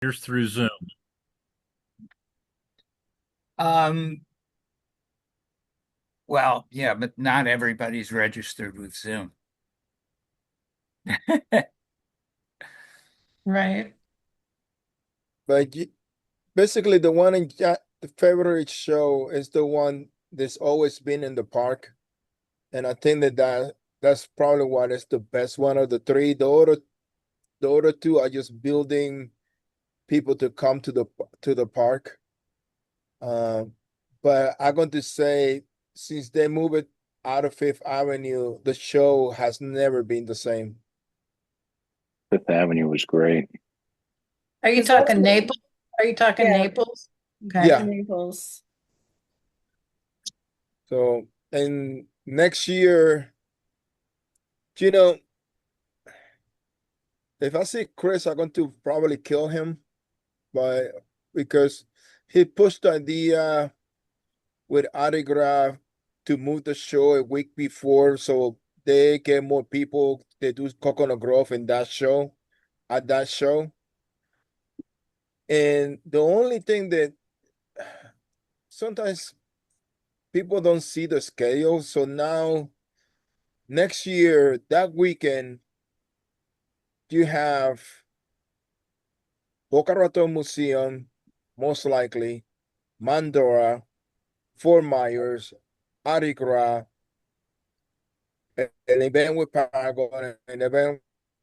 Here's through Zoom. Um, well, yeah, but not everybody's registered with Zoom. Right. But basically, the one in the favorite show is the one that's always been in the park, and I think that's probably what is the best one of the three. The other two are just building people to come to the park. Um, but I'm going to say since they moved it out of Fifth Avenue, the show has never been the same. Fifth Avenue was great. Are you Because that's talking Naples? Are you talking yeah, Naples? Okay. Yeah. Naples. So and next year, you know, if I see Chris, I'm going to probably kill him, but because he pushed the idea with Autograph to move the show a week before, so they get more people. They do Coconut Grove in that show at that show. And the only thing that sometimes people don't see the schedule. So now next year, that weekend, you have Boca Raton Museum, most likely, Mandora, Fort Myers, Arigra, an event with Paragon, an event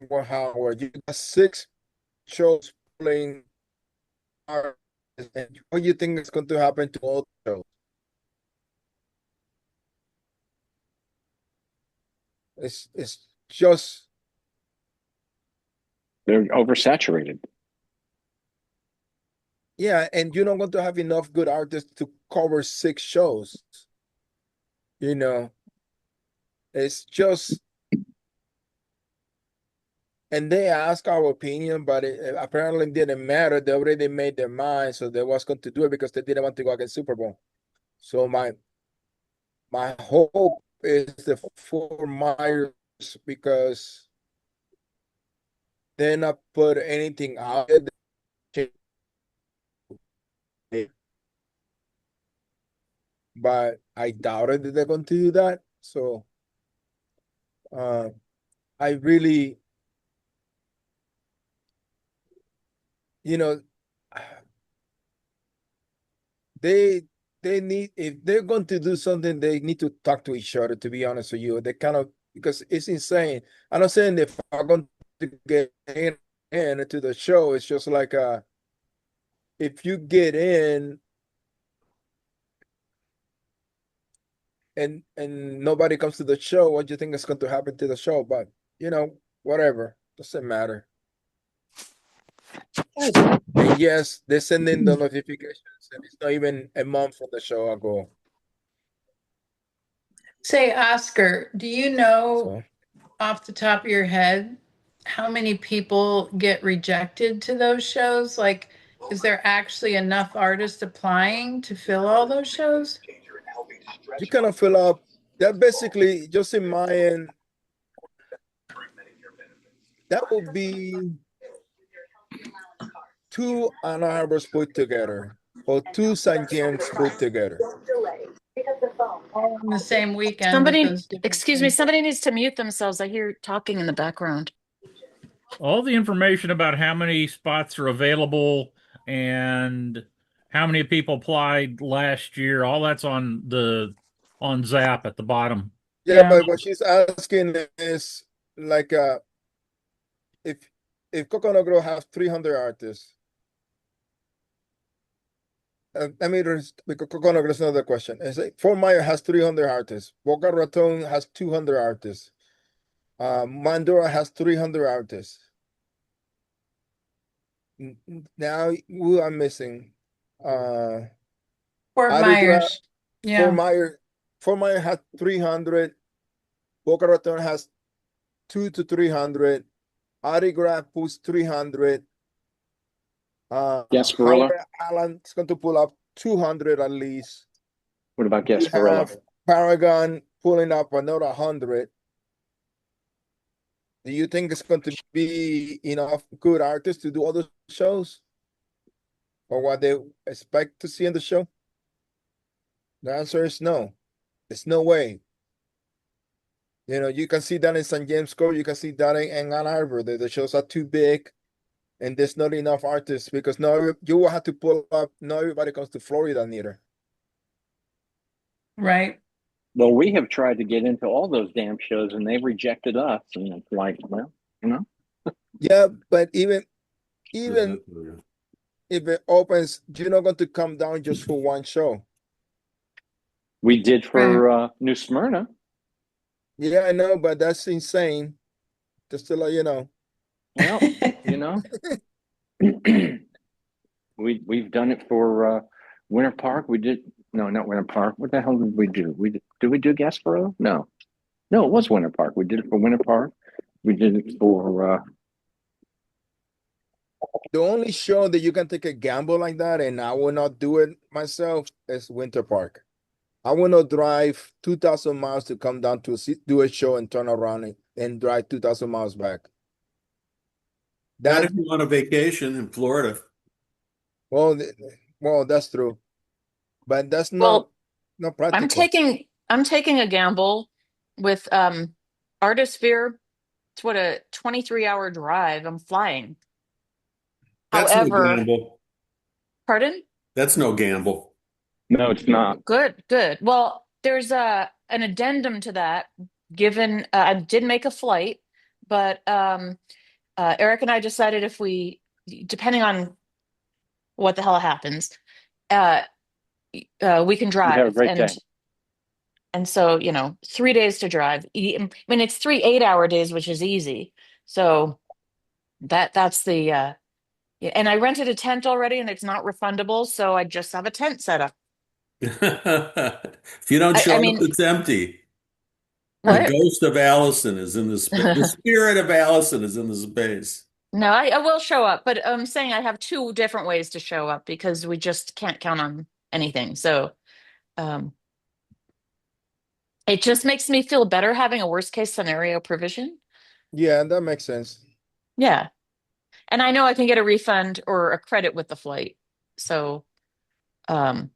with Howard. You got six shows playing. And what do you think is going to happen to all the shows? It's just They're oversaturated. yeah, and you're not going to have enough good artists to cover six shows. You know, it's just and they asked our opinion, but it apparently didn't matter. They already made their mind, so they was going to do it because they didn't want to go against Super Bowl. So my hope is the Fort Myers because they're not put anything out there, but I doubted that they're going to do that. So uh, I really, you know, they they need if they're going to do something, they need to talk to each other. To be honest with you, they kind of because it's insane. I'm not saying if I'm going to get into the show, it's just like if you get in and nobody comes to the show, what do you think is going to happen to the show? But whatever, doesn't matter. And yes, they send in the notifications, and it's not even a month from the show ago. Say, Oscar, do you know So off the top of your head how many people get rejected to those shows? Like, is there actually enough artists applying to fill all those shows? you kind of fill up that basically just in my end. That would be two Ann Arbors put together or two St. James put together. All on the same weekend with Somebody, those different excuse me, things. somebody needs to mute themselves. I hear talking in the background. All the information about how many spots are available and how many people applied last year, all that's on Zap at the bottom. Yeah, Yeah. but what she's asking is like if Coconut Grove has 300 artists, I mean, because Coconut Grove is another question. It's like Fort Myers has 300 artists. Boca Raton has 200 artists. Mandora has 300 artists. Now who I'm missing? Fort Aligra, Myers. Fort Yeah. Myers, Fort Myers has 300. Boca Raton has 2 to 300. Aligra puts 300. Gasparilla. Howard Allen is going to pull up 200 at least. What about You Gasparilla? have Paragon pulling up another 100. Do you think it's going to be enough good artists to do all the shows? or what they expect to see in the show? The answer is no. It's no way. You know, you can see that in St. James Court, you can see that in Ann Arbor. The shows are too big and there's not enough artists because you will have to pull up. Not everybody comes to Florida neither. Right. Well, we have tried to get into all those damn shows and they've rejected us. And it's like, well, you know, Yeah, but even if it opens, you're not going to come down just for one show. we did Right. for New Smyrna. Yeah, I know, but that's insane. Just to let you know. Well, you know, we've done it for Winter Park. We did no, not Winter Park. What the hell did we do? Did we do Gasparilla? No, it was Winter Park. We did it for Winter Park. We did it for The only show that you can take a gamble like that, and I will not do it myself, is Winter Park. I will not drive 2,000 miles to come down to do a show and turn around and drive 2,000 miles back. Not That if you want a vacation in Florida. well, that's true, but that's Well, not I'm practical. taking a gamble with Artisphere. It's what, a 23-hour drive. I'm flying. That's no However, gamble. pardon? That's no gamble. no, it's not. Good, good. Well, there's an addendum to that. Given I did make a flight, but Eric and I decided if we, depending on what the hell happens, uh, we can You have a drive, great day. and so 3 days to drive. I mean, it's 3 8-hour days, which is easy. So that's the yeah, and I rented a tent already, and it's not refundable, so I just have a tent set up. If you don't show I up, mean, it's empty. The what? ghost of Allison is in the space. The spirit of Allison is in the space. No, I will show up, but I'm saying I have two different ways to show up because we just can't count on anything. So um, it just makes me feel better having a worst case scenario provision. Yeah, that makes sense. Yeah. And I know I can get a refund or a credit with the flight. So, um,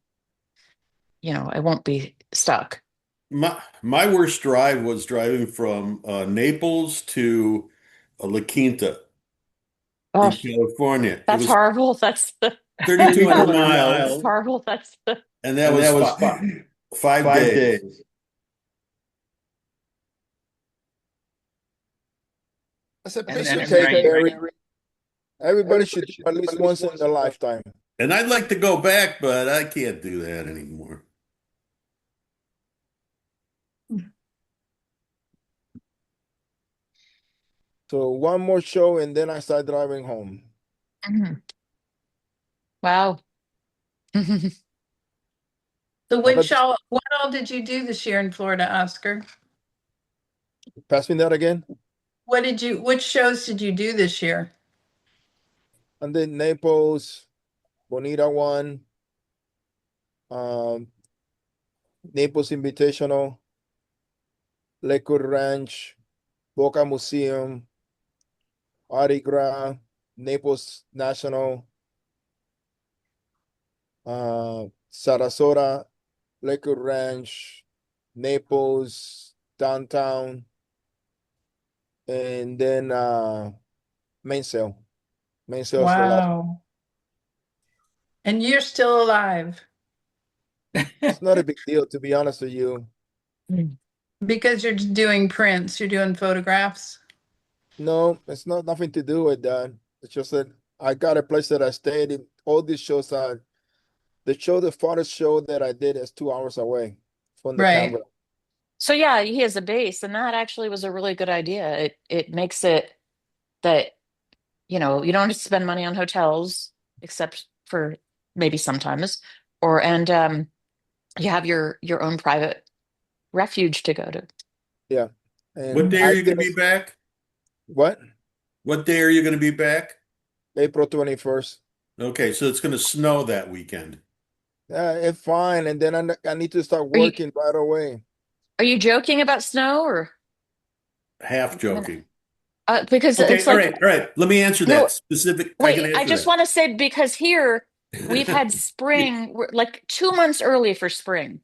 I won't be stuck. My worst drive was driving from Naples to La Quinta Oh, in California. It that's was horrible. That's 3,200 that's miles, horrible. and that was 5 days. That's a And piece then of it cake, rained. Eric. Everybody should do at least once in their lifetime. And I'd like to go back, but I can't do that anymore. So one more show and then I start driving home. Mhm. Wow. So How about what all did you do this year in Florida, Oscar? pass me that again? Which shows did you do this year? And then Naples, Bonita one, um, Naples Invitational, Lakewood Ranch, Boca Museum, Mardi Gras, Naples National, Sarasota, Lakewood Ranch, Naples, downtown, and then Mainsail. Mainsail is the last. Wow. And you're still alive It's not a big deal, to be honest with you. because you're doing prints, you're doing photographs. No, it's not nothing to do with that. It's just that I got a place that I stayed in. All these shows are the farthest show that I did is 2 hours away from the Right. camera. So yeah, he has a base, and that actually was a really good idea. It makes it that you don't have to spend money on hotels, except for maybe sometimes, and you have your own private refuge to go to. Yeah. What And day are I you going did to be back? what? What day are you going to be back? April 21st. Okay, so it's going to snow that weekend. Yeah, it's fine. And then I need to start Are you working right away. are you joking about snow or Half joking. because Okay, it's all like right, all right. Let me answer no, that specific. I can wait, I answer just that. want to say because here We've had spring, we're like 2 months early for spring.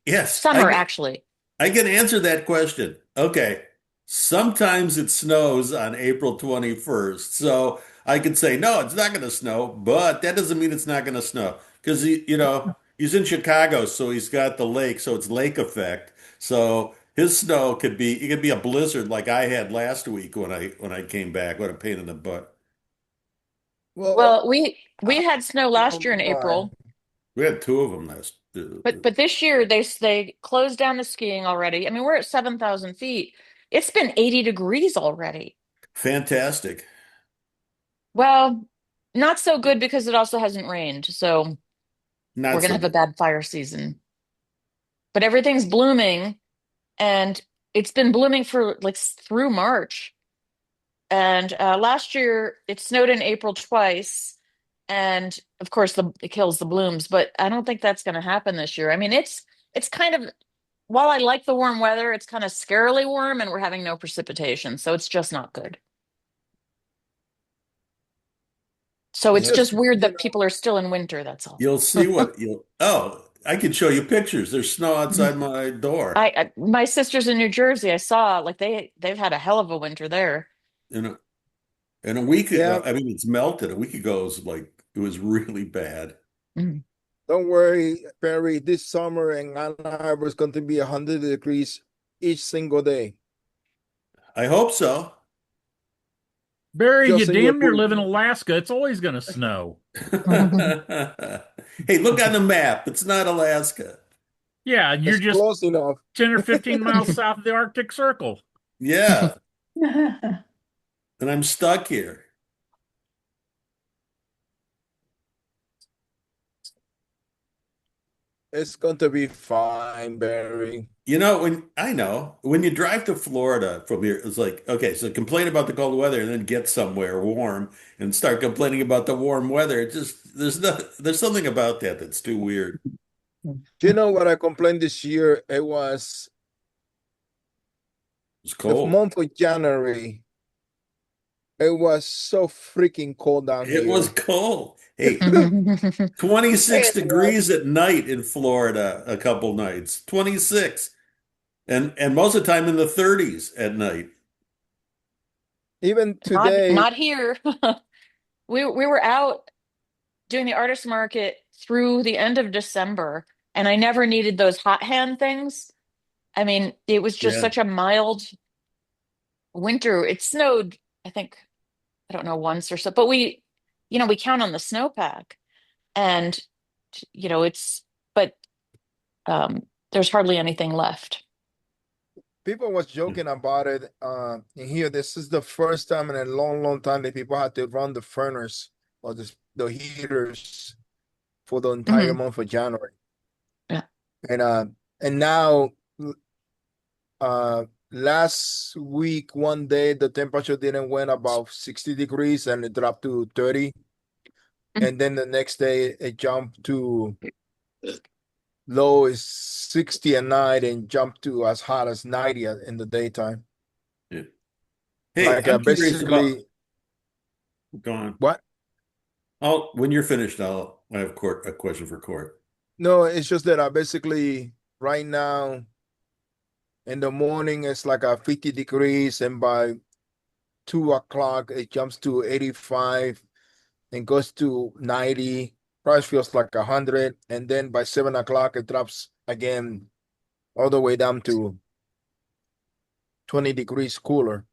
Yes, Summer, actually. I can answer that question. Okay. Sometimes it snows on April 21st. So I could say, no, it's not going to snow, but that doesn't mean it's not going to snow because he's in Chicago, so he's got the lake, so it's lake effect. So his snow it could be a blizzard like I had last week when I came back. What a pain in the butt. Well, Well, we had snow last year in April, We had two of them last. but this year they closed down the skiing already. I mean, we're at 7,000 feet. It's been 80 degrees already. Fantastic. Well, not so good because it also hasn't rained, so we're Not gonna so have a good. bad fire season. But everything's blooming, and it's been blooming for like through March. And last year it snowed in April twice, and of course it kills the blooms. But I don't think that's going to happen this year. I mean, it's kind of, while I like the warm weather, it's kind of scarily warm, and we're having no precipitation, so it's just not good. So it's it's Well, just just, weird that people are still in winter. That's all. you'll see I can show you pictures. There's snow outside my door. My sister's in New Jersey. I saw like they've had a hell of a winter there. And and a week yeah, ago, I mean, it's melted. A week ago, it was really bad. Mhm. don't worry, Perry. This summer in Ann Arbor is going to be 100 degrees each single day. I hope so. Barry, you Just in your damn near pool. live in Alaska. It's always going to snow. Hey, look on the map. It's not Alaska. Yeah, you're It's just close enough. 10 or 15 miles south of the Arctic Circle. Yeah, and I'm stuck here. It's going to be fine, Barry. When you drive to Florida from here, it's like, okay, so complain about the cold weather and then get somewhere warm and start complaining about the warm weather. It just there's something about that that's too weird. Do you know what I complained this year? It was It's the cold. month of January. It was so freaking cold down It was here. cold. Hey, Hey, 26 it was. degrees at night in Florida a couple nights. 26. And most of the time in the 30s at night. Even Not today, not here. We were out doing the artist market through the end of December, and I never needed those hot hand things. I mean, it was just Yeah. such a mild winter. It snowed, I think, I don't know, once or so, but we count on the snowpack, and it's, but there's hardly anything left. people was joking about it. In here, this is the first time in a long, long time that people had to run the furnace or the heaters for the entire Hmm. month of January. Yeah. And now uh last week one day the temperature didn't went above 60 degrees and it dropped to 30. And then the next day it jumped to low is 60 at night and jumped to as hot as 90 in the daytime. Yeah. Hey, Like I'm curious about basically go on. what? When you're finished, I have a question for Court. No, it's just that I basically right now in the morning it's like a 50 degrees and by 2 o'clock it jumps to 85 and goes to 90. Price feels like 100, and then by 7 o'clock it drops again all the way down to 20 degrees cooler.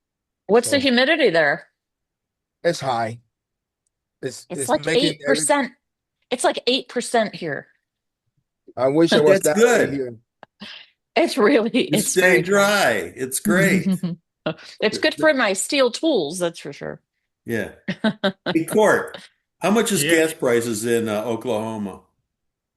What's the So humidity there? it's high. It's It's like making every. 8%. It's like 8% here. I wish I was That's that way good. here. You It's stay very high. dry. It's great. It's good for my steel tools, that's for sure. Yeah. Hey, Court, how much is Yeah. gas prices in Oklahoma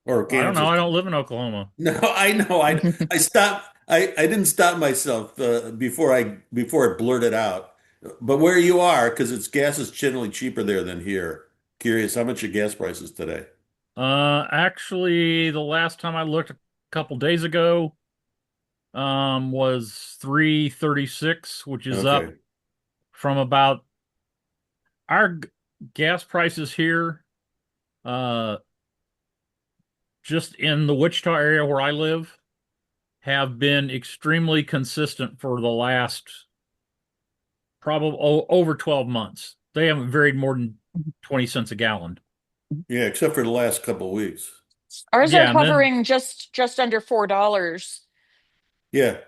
or I don't know. Kansas? I don't live in Oklahoma. No, I know. I stopped. I didn't stop myself before it blurted out. But where you are, because it's gas is generally cheaper there than here. Curious, how much are gas prices today? Actually, the last time I looked a couple days ago, was 336, which is up Okay. from about our gas prices here. uh, just in the Wichita area where I live, have been extremely consistent for the last probably over 12 months. They haven't varied more than 20 cents a gallon. Yeah, except for the last couple of weeks. Ours are Yeah, and then hovering just under $4. Yeah,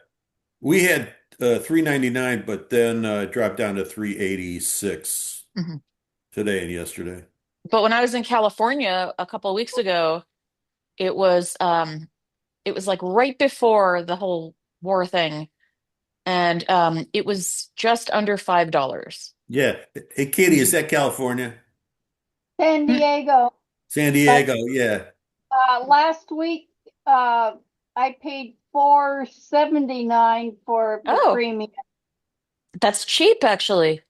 we had 3.99, but then it dropped down to 3.86 Mhm. today and yesterday. But when I was in California a couple of weeks ago, it was it was like right before the whole war thing, and it was just under $5. Yeah. Hey, Katie, is that California? San Hmm. Diego, San but Diego, yeah. last week I paid 4.79 for the Oh, premium. that's cheap actually.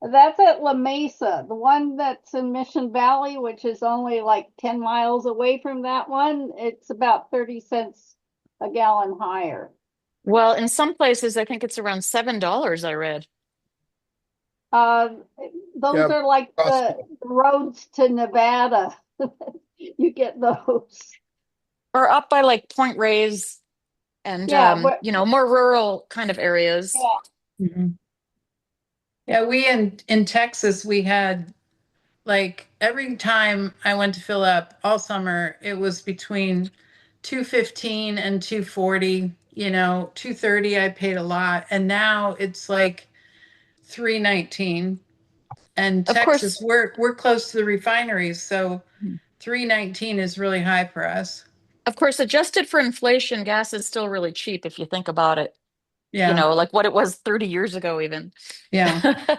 That's at La Mesa. The one that's in Mission Valley, which is only like 10 miles away from that one, it's about 30 cents a gallon higher. Well, in some places, I think it's around $7, I read. Uh, those Yeah, are like the possible. roads to Nevada. You get those. Or up by like Point Reyes and Yeah, but more rural kind of areas. yeah, Mhm. Yeah, we in Texas, we had like every time I went to fill up all summer, it was between 215 and 240, 230 I paid a lot, and now it's like 319. And Of Texas, course, we're close to the refineries, so 319 is really high for us. of course, adjusted for inflation, gas is still really cheap if you think about it. Yeah, Like what it was 30 years ago, even. yeah,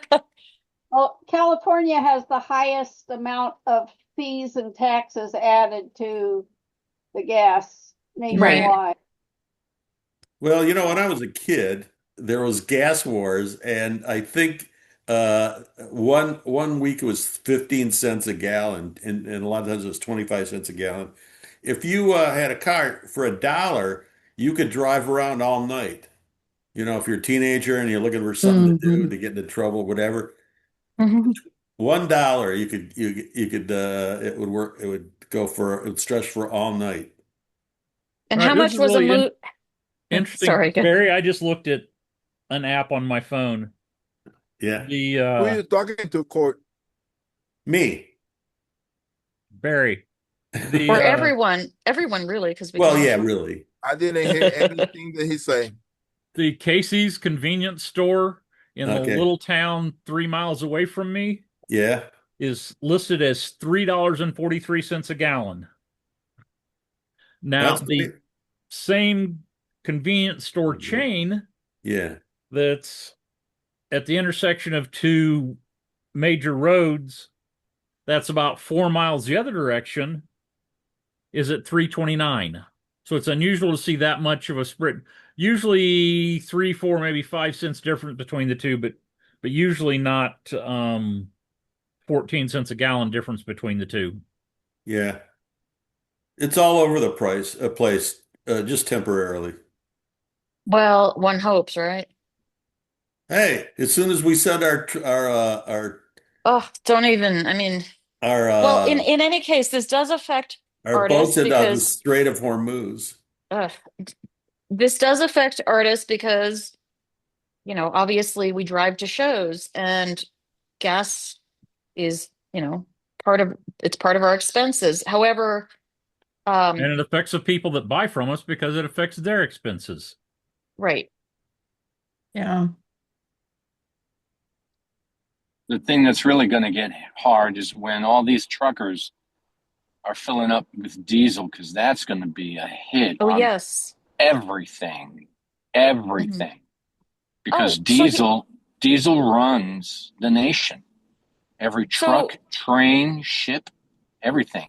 well, California has the highest amount of fees and taxes added to the gas right. nationwide. Well, when I was a kid, there was gas wars, and I think one week it was 15 cents a gallon, and a lot of times it was 25 cents a gallon. If you had a car for $1, you could drive around all night. If you're a teenager and you're looking for something to do Mhm. to get into trouble, whatever, Mhm. $1 you could it would stretch for all night. And all right, how this much is was a really moot? interesting. Sorry, go Barry, I just looked at an app on my phone. Yeah. The Who are you talking to, Court? Me. Barry, the or everyone really, because we can Well, all yeah, talk. really. I didn't hear anything that he said. the Casey's convenience store in the Okay. little town 3 miles away from me Yeah. is listed as $3.43 a gallon. Now, That's the great. same convenience store chain Yeah. that's at the intersection of two major roads, that's about 4 miles the other direction, is at 3.29. So it's unusual to see that much of a spread. Usually 3, 4, maybe 5 cents difference between the two, but usually not 14 cents a gallon difference between the two. Yeah. It's all over the place, just temporarily. Well, one hopes, right? Hey, as soon as we send Oh, don't even. I mean, our well, in any case, this does affect our boats artists into the because Strait of Hormuz. uh, this does affect artists because, obviously we drive to shows and gas is, part of our expenses. However, And um, it affects the people that buy from us because it affects their expenses. right. Yeah. The thing that's really going to get hard is when all these truckers are filling up with diesel, because that's going to be a hit Oh, on yes. everything, Mhm. everything, because Oh, so diesel runs the nation. Every truck, so train, ship, everything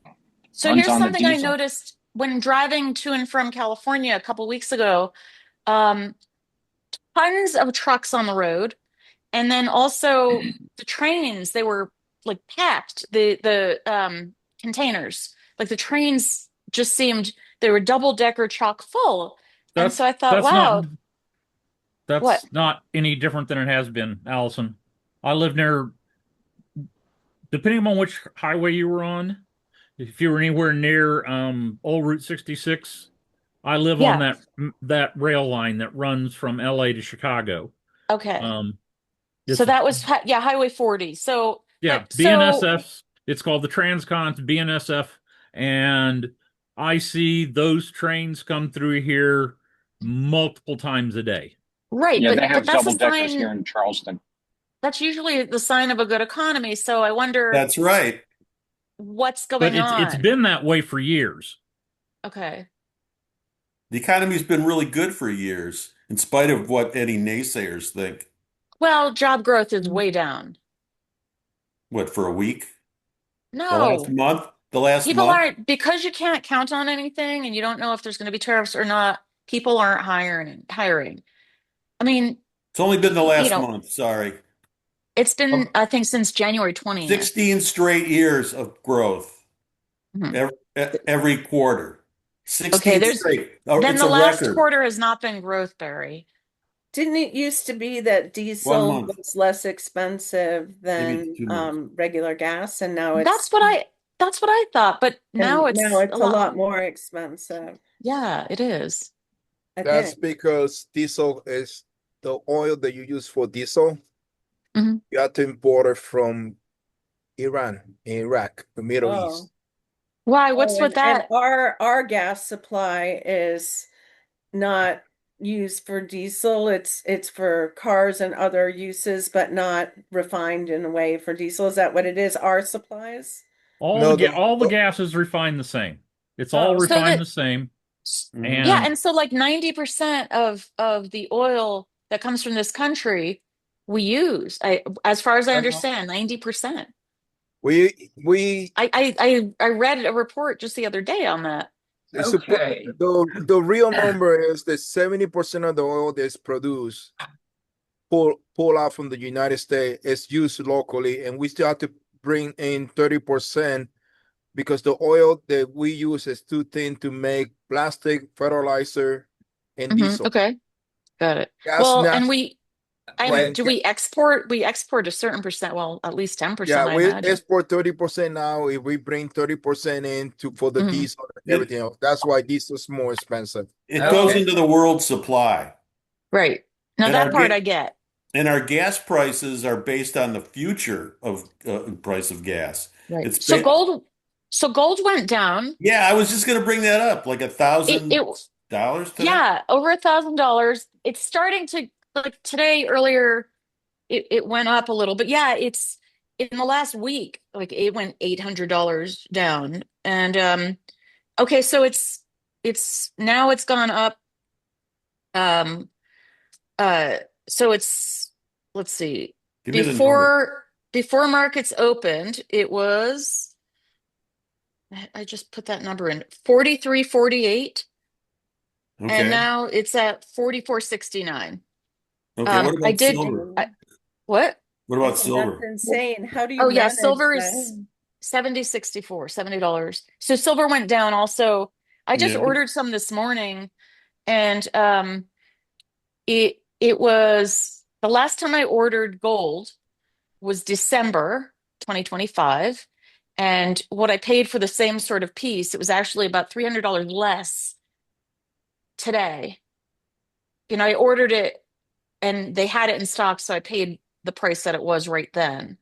so runs here's on the something I diesel. noticed when driving to and from California a couple weeks ago. Um, Tons of trucks on the road. And then also the trains, they were like packed, the containers. Like the trains just seemed they were double decker chock full. And That's so I thought, that's not wow, what? that's not any different than it has been, Allison. I live near, depending on which highway you were on, If you were anywhere near old Route 66, I live on Yeah. that rail line that runs from LA to Chicago. Okay. Um, So it's that was yeah, Highway 40. So, Yeah, but so BNSF's. It's called the Transcon BNSF, and I see those trains come through here multiple times a day. right, Yeah, they but have that's a double deckers here sign. in Charleston. That's usually the sign of a good economy. So I wonder That's right. what's But going it's on. been that way for years. Okay. The economy's been really good for years, in spite of what any naysayers think. Well, job growth is way down. What, for a week? The last No, month? The last people month? aren't, because you can't count on anything and you don't know if there's going to be tariffs or not. People aren't hiring. I mean, It's only been the you last know, month, sorry. it's been, I think, since January 20th. 16 straight years of growth Mhm. every, every quarter. Okay, 16 straight. Oh, then it's the a last record. quarter has not been growth, Barry. Didn't it used to be that 1 diesel month, was less expensive maybe than 2 months. regular gas, and now That's what I, that's what I thought, but now it's a a lot. lot more expensive, Yeah, it is. I That's think. because diesel is the oil that you use for diesel. Mhm. You have to import it from Iran, Iraq, the Middle Oh, East. Why? What's with and that? our gas supply is not used for diesel. It's for cars and other uses, but not refined in a way for diesel. Is that what it is? Our supplies? No, All the gas is refined the same. It's all Oh, So refined that, the same. Mhm. yeah, And and so like 90% of the oil that comes from this country we use. As far as I uh, understand, 90%. we I read a report just the other day on that. it's Okay. the real number is that 70% of the oil that's produced pull out from the United States is used locally, and we still have to bring in 30% because the oil that we use is too thin to make plastic, fertilizer, and diesel. Okay, got it. Gas Well, now and and do we export? We export a certain percent, well, at least 10%, yeah, I we imagine. export 30% now. If we bring 30% in to for the Mhm. diesel and It, everything else, that's why diesel's more expensive. it goes Okay. into the world supply. Right. Now And that our part ga I get. and our gas prices are based on the future of price of gas. Right. It's ba So gold went down. Yeah, I was just going to bring that up, like It $1,000 today. Yeah, over $1,000. It's starting to, like today earlier it went up a little, but yeah, it's in the last week, like it went $800 down. And okay, so it's now it's gone up. Um uh so it's, let's see. Give me the number. Before markets opened, it was, I just put that number in, 43.48, and Okay. now it's at 44.69. Okay. What I about did silver? Insane. what? What I about said, that's silver? insane. How do you Oh yeah, manage silver that? is 70.64, $70. So silver went down also. I just Yeah. ordered some this morning, and it was, the last time I ordered gold was December 2025. And what I paid for the same sort of piece, it was actually about $300 less today. You know, I ordered it and they had it in stock, so I paid the price that it was right then.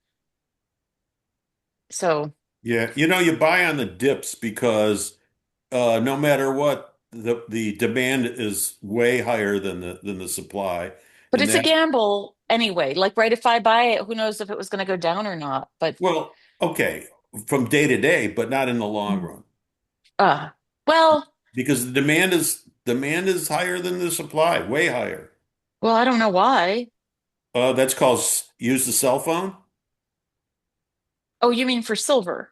So, Yeah. You buy on the dips because no matter what, the demand is way higher than the supply. but And it's a that, gamble anyway. Like, right, if I buy it, who knows if it was going to go down or not. But well, okay, from day to day, but not in the long mm, run. uh, well, Because the demand is higher than the supply, way higher. I don't know why. That's called use the cell phone. Oh, you mean for silver?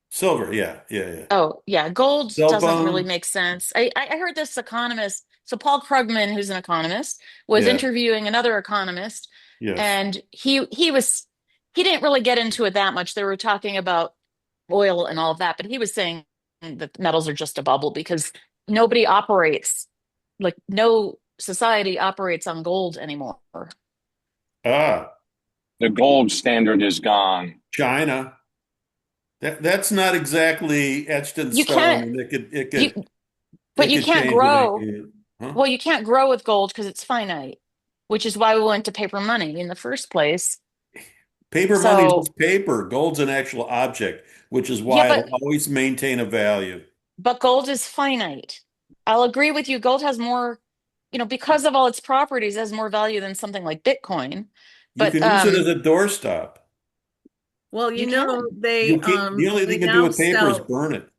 Silver, yeah, yeah, yeah. Oh, yeah, gold Cell doesn't really phone, make sense. I heard this economist, so Paul Krugman, who's an economist, was yeah, interviewing another economist, yes. and he didn't really get into it that much. They were talking about oil and all of that, but he was saying that metals are just a bubble because nobody operates, like no society operates on gold anymore. Ah, The gold standard is gone. China. That's not exactly etched in You stone, can't and you but it you could can't change at grow. any, huh? Well, you can't grow with gold because it's finite, which is why we went to paper money in the first place. Paper money is So, just paper. Gold's an actual object, which is yeah, why it'll always maintain a value. but gold is finite. I'll agree with you. Gold has more, because of all its properties, has more value than something like Bitcoin. You But can use it as a doorstop. Well, you can. You can't, the only thing they you can do now with paper is sell, burn it.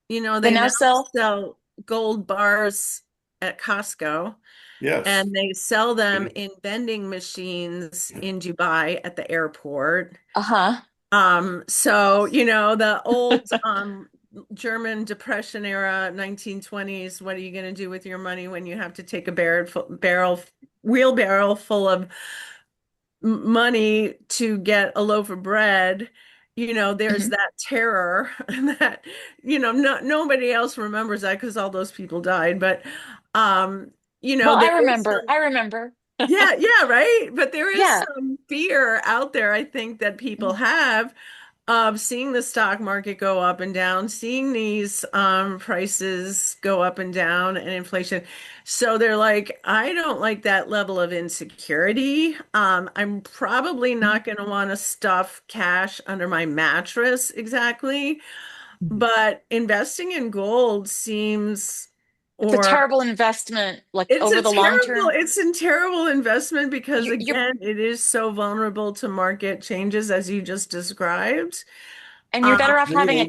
They they now now sell. sell gold bars at Costco, Yes. and they sell them in vending machines in Dubai at the airport. Uh-huh. So, the old German Depression era 1920s, what are you going to do with your money when you have to take a wheelbarrow full of money to get a loaf of bread? There's Mhm. that terror that, nobody else remembers that because all those people died. But, Well, I there is remember. some, I remember. yeah, yeah, right. But there is Yeah. some fear out there, I think, that people have of seeing the stock market go up and down, seeing these prices go up and down and inflation. So they're like, I don't like that level of insecurity. I'm probably not going to want to stuff cash under my mattress exactly, but investing in gold seems, It's a or terrible investment, like over the long term. it's a terrible investment because You're again, it is so vulnerable to market changes as you just described. and you're Uh, better off having True.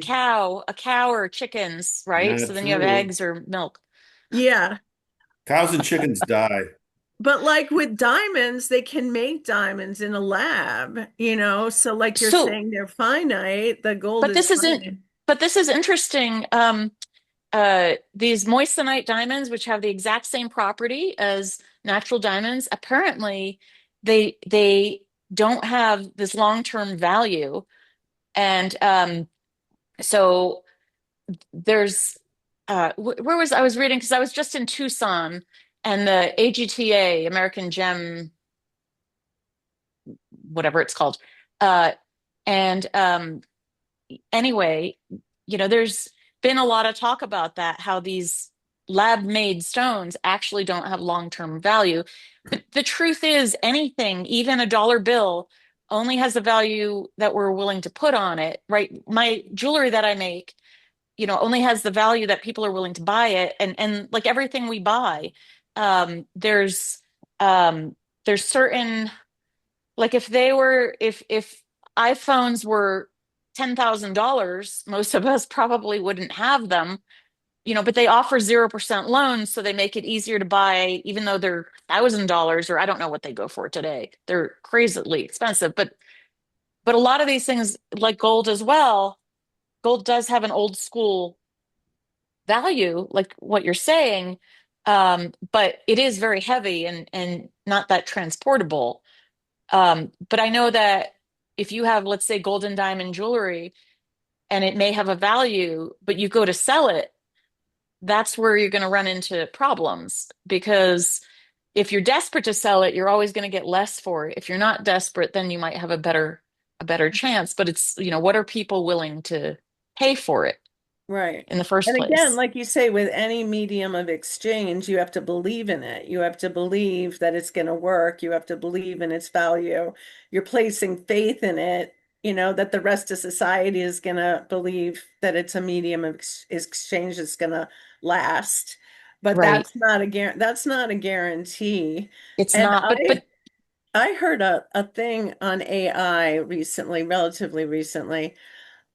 a cow or chickens, right? So Not then you have true. eggs or milk. yeah. Cows and chickens die. But like with diamonds, they can make diamonds in a lab, So like you're So, saying they're finite, the gold but is this isn't, finite. but this is interesting. These moissanite diamonds, which have the exact same property as natural diamonds, apparently they don't have this long-term value. And so there's where was I was reading because I was just in Tucson and the AGTA, American Gem, whatever it's called. Uh, and anyway, there's been a lot of talk about that, how these lab-made stones actually don't have long-term value. But the truth is, anything, even a dollar bill, only has the value that we're willing to put on it, right? My jewelry that I make, only has the value that people are willing to buy it. And like everything we buy, um, there's um, there's certain like if iPhones were $10,000, most of us probably wouldn't have them, but they offer 0% loans, so they make it easier to buy, even though they're $1,000, or I don't know what they go for today. They're crazily expensive, but a lot of these things, like gold as well, gold does have an old school value, like what you're saying, but it is very heavy and not that transportable. But I know that if you have, let's say, gold and diamond jewelry and it may have a value, but you go to sell it, that's where you're going to run into problems because if you're desperate to sell it, you're always going to get less for it. If you're not desperate, then you might have a better chance. But it's, what are people willing to pay for it Right. in the first And again, place? like you say, with any medium of exchange, you have to believe in it. You have to believe that it's going to work. You have to believe in its value. You're placing faith in it, that the rest of society is going to believe that it's a medium of exchange that's going to last. But Right. that's not a guarantee. It's And not, but I heard a thing on AI recently, relatively recently,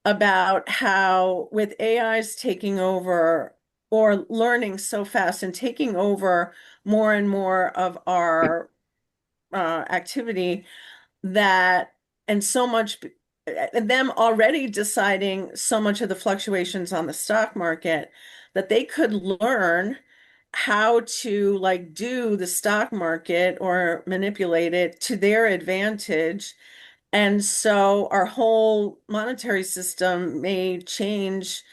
about how with AIs taking over or learning so fast and taking over more and more of our activity, that and so much and them already deciding so much of the fluctuations on the stock market, that they could learn how to like do the stock market or manipulate it to their advantage, and so our whole monetary system may change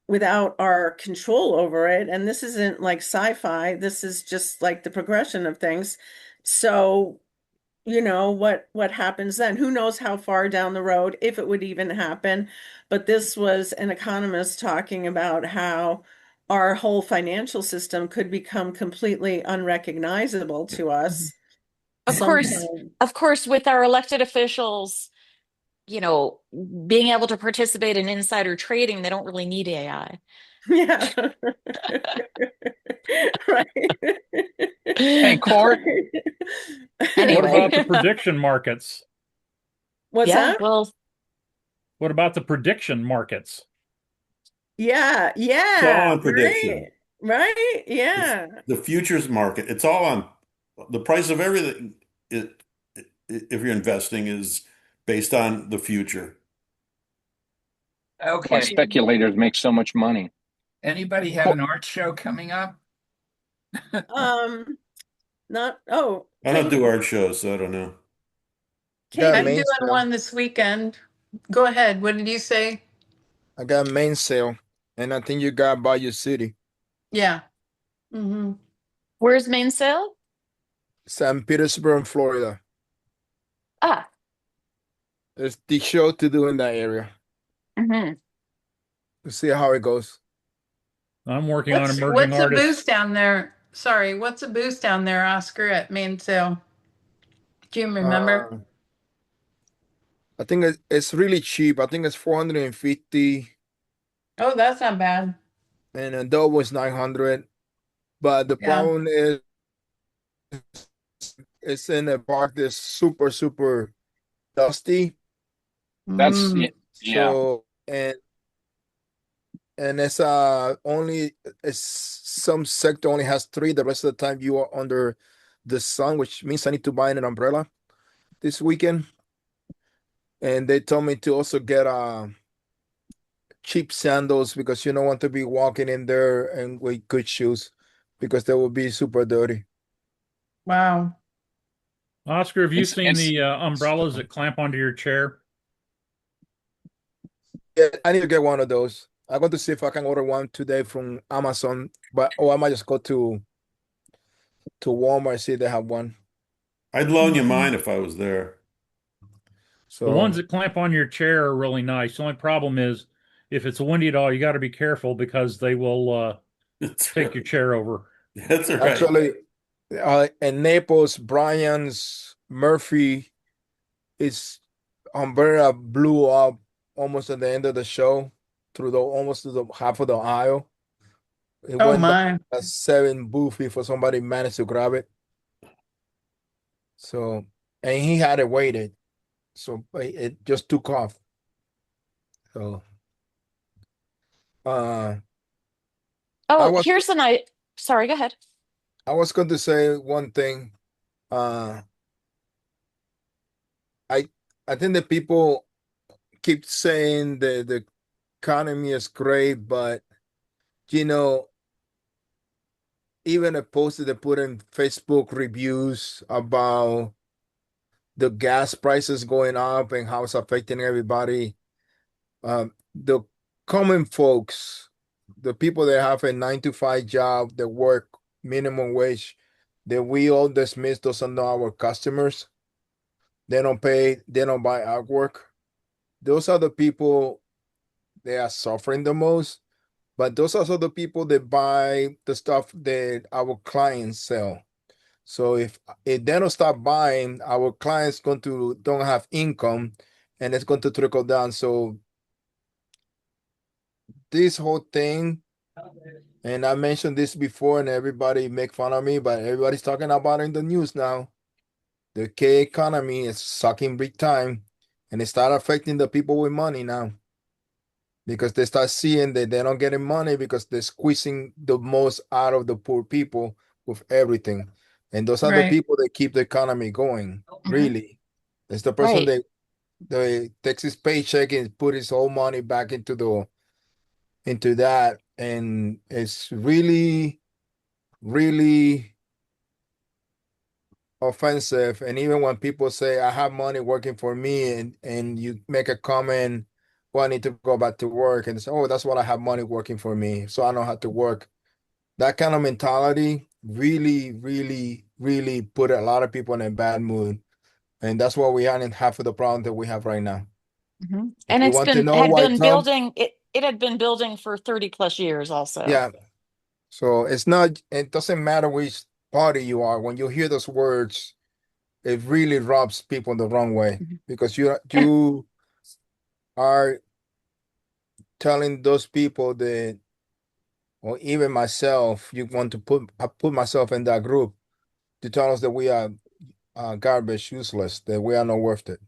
without our control over it. And this isn't like sci-fi. This is just like the progression of things. So what happens then. Who knows how far down the road, if it would even happen. But this was an economist talking about how our whole financial system could become completely unrecognizable to us Of course, sometime. of course, with our elected officials, being able to participate in insider trading, they don't really need AI. Yeah. Right. Hey, Court. What Anyway, about the prediction markets? What's yeah, that? well, What about the prediction markets? Yeah, It's all yeah, on prediction. right, right, It's yeah. the futures market. It's all on the price of everything. If you're investing, is based on the future. Why Okay. speculators make so much money. Anybody have an art show coming up? Um, not, oh, I don't do art shows, so I don't know. Got Katie, I'm main doing sale. one this weekend. Go ahead. What did you say? I got main sale, and I think you got Bayou City, Yeah. Hmm. where's Mainsail? San Petersburg, Florida. Ah, It's the show to do in that area. hmm. We'll see how it goes. I'm working on What's emerging what's a artists. boost down there? Sorry, what's a boost down there, Oscar, at main sale? Do you remember? Uh, I think it's really cheap. I think it's 450, Oh, that's not bad. and a double is 900. But the Yeah. problem is, it's in a park that's super, super dusty. That's Mm. yeah. So, and it's only it's some sector only has three. The rest of the time you are under the sun, which means I need to buy an umbrella this weekend. And they told me to also get cheap sandals because you don't want to be walking in there and with good shoes because they will be super dirty. Wow. Oscar, have you seen It's the umbrellas that clamp onto your chair? Yeah, I need to get one of those. I'm going to see if I can order one today from Amazon, but I might just go to Walmart see if they have one. I'd loan you Mhm. mine if I was there. The So ones that clamp on your chair are really nice. The only problem is if it's windy at all, you got to be careful because they will That's take your right. chair over. That's right. actually, in Naples, Brian's Murphy is umbrella blew up almost at the end of the show through the almost to the half of the aisle. It Oh went down my. at 7 booth before somebody managed to grab it. So, and he had it weighted, so it just took off. So, uh, I Oh, was here's the night. Sorry, go ahead. I was going to say one thing. Uh, I I think that people keep saying the economy is great, but you know, even a post that they put in Facebook reviews about the gas prices going up and how it's affecting everybody. The common folks, the people that have a 9 to 5 job that work minimum wage, that we all dismiss, those are not our customers. They don't pay, they don't buy artwork. Those are the people they are suffering the most. But those are also the people that buy the stuff that our clients sell. So if they don't stop buying, our clients going to don't have income, and it's going to trickle down. So this whole thing, and I mentioned this before, and everybody make fun of me, but everybody's talking about it in the news now. The K economy is sucking big time, and it start affecting the people with money now because they start seeing that they're not getting money because they're squeezing the most out of the poor people with everything. And those are the Right. people that keep the economy going, Mhm. really. It's the person Right. that the takes his paycheck and put his whole money back into that. And it's really, really offensive. And even when people say, I have money working for me, and you make a comment, well, I need to go back to work, and say, oh, that's what I have money working for me. So I don't have to work. That kind of mentality really, really, really put a lot of people in a bad mood And that's why we are in half of the problem that we have right now. Mhm. If And you it's want to been know had why been Trump, building it had been building for 30 plus years also. yeah. So it's not, it doesn't matter which party you are. When you hear those words, it really rubs people the wrong way Mhm. because And you are telling those people that, or even myself, you want to I put myself in that group to tell us that we are garbage, useless, that we are not worth it.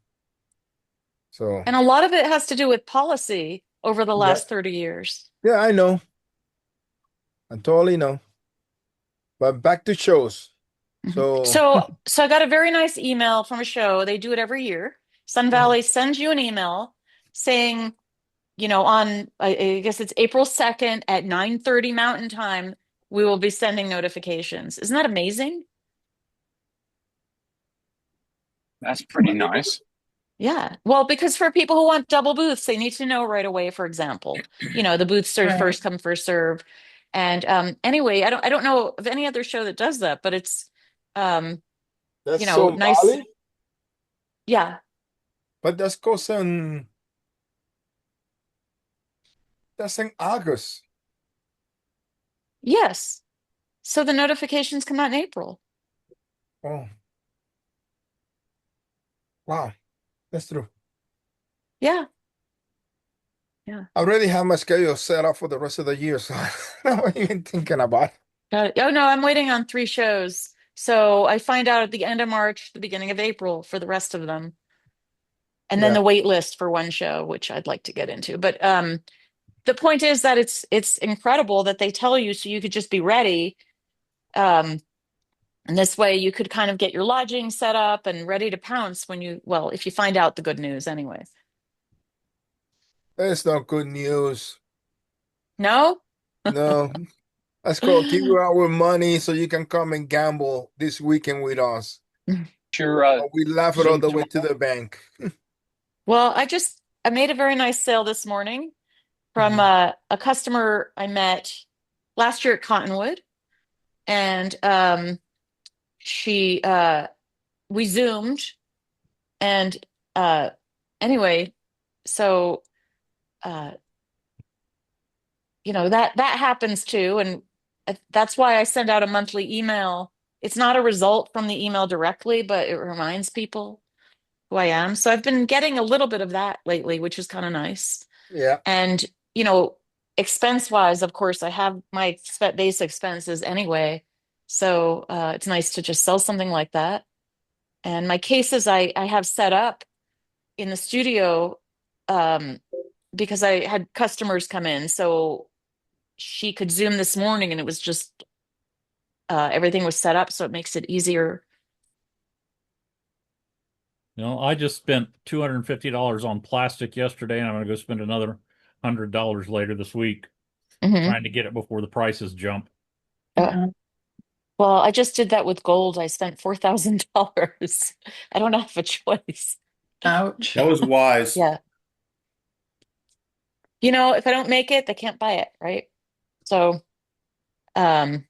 So and a lot of it has to do with policy over the yeah, last 30 years. yeah, I know, I totally know. But back to shows. Mhm. So So I got a very nice email from a show. They do it every year. Sun Mhm. Valley sends you an email saying, on I guess it's April 2nd at 9:30 Mountain Time, we will be sending notifications. Isn't that amazing? That's pretty nice. Yeah. Well, because for people who want double booths, they need to know right away, for example. The booths are Right. first come, first serve. And anyway, I don't know of any other show that does that, but it's um, that's so nice. Valley, Yeah. but that's in August. Yes. So the notifications come out in April. Oh, wow, that's true. Yeah. Yeah. I already have my schedule set up for the rest of the year, so I'm not even thinking about it. Got it. Oh no, I'm waiting on 3 shows. So I find out at the end of March, the beginning of April for the rest of them. And then Yeah, the wait list for one show, which I'd like to get into. But the point is that it's incredible that they tell you so you could just be ready. Um, and this way you could kind of get your lodging set up and ready to pounce if you find out the good news anyway. that's not good news. No? No, let's go give you our money so you can come and gamble this weekend with us. Sure. Or we laugh it all Zoom the way to tomorrow. the bank. Well, I made a very nice sale this morning from Mhm. a customer I met last year at Cottonwood. And she we zoomed and uh anyway, so uh that happens too, and that's why I send out a monthly email. It's not a result from the email directly, but it reminds people who I am. So I've been getting a little bit of that lately, which is kind of nice. Yeah, And you know expense wise, of course, I have my base expenses anyway, so it's nice to just sell something like that. And my cases I have set up in the studio, um, because I had customers come in. So she could Zoom this morning and it was just everything was set up. So it makes it easier. I just spent $250 on plastic yesterday, and I'm going to go spend another $100 later this week Hmm. trying to get it before the prices jump. Yeah. Well, I just did that with gold. I spent $4,000. I don't have a choice. Ouch. That was wise. Yeah. If I don't make it, they can't buy it, right? So, um,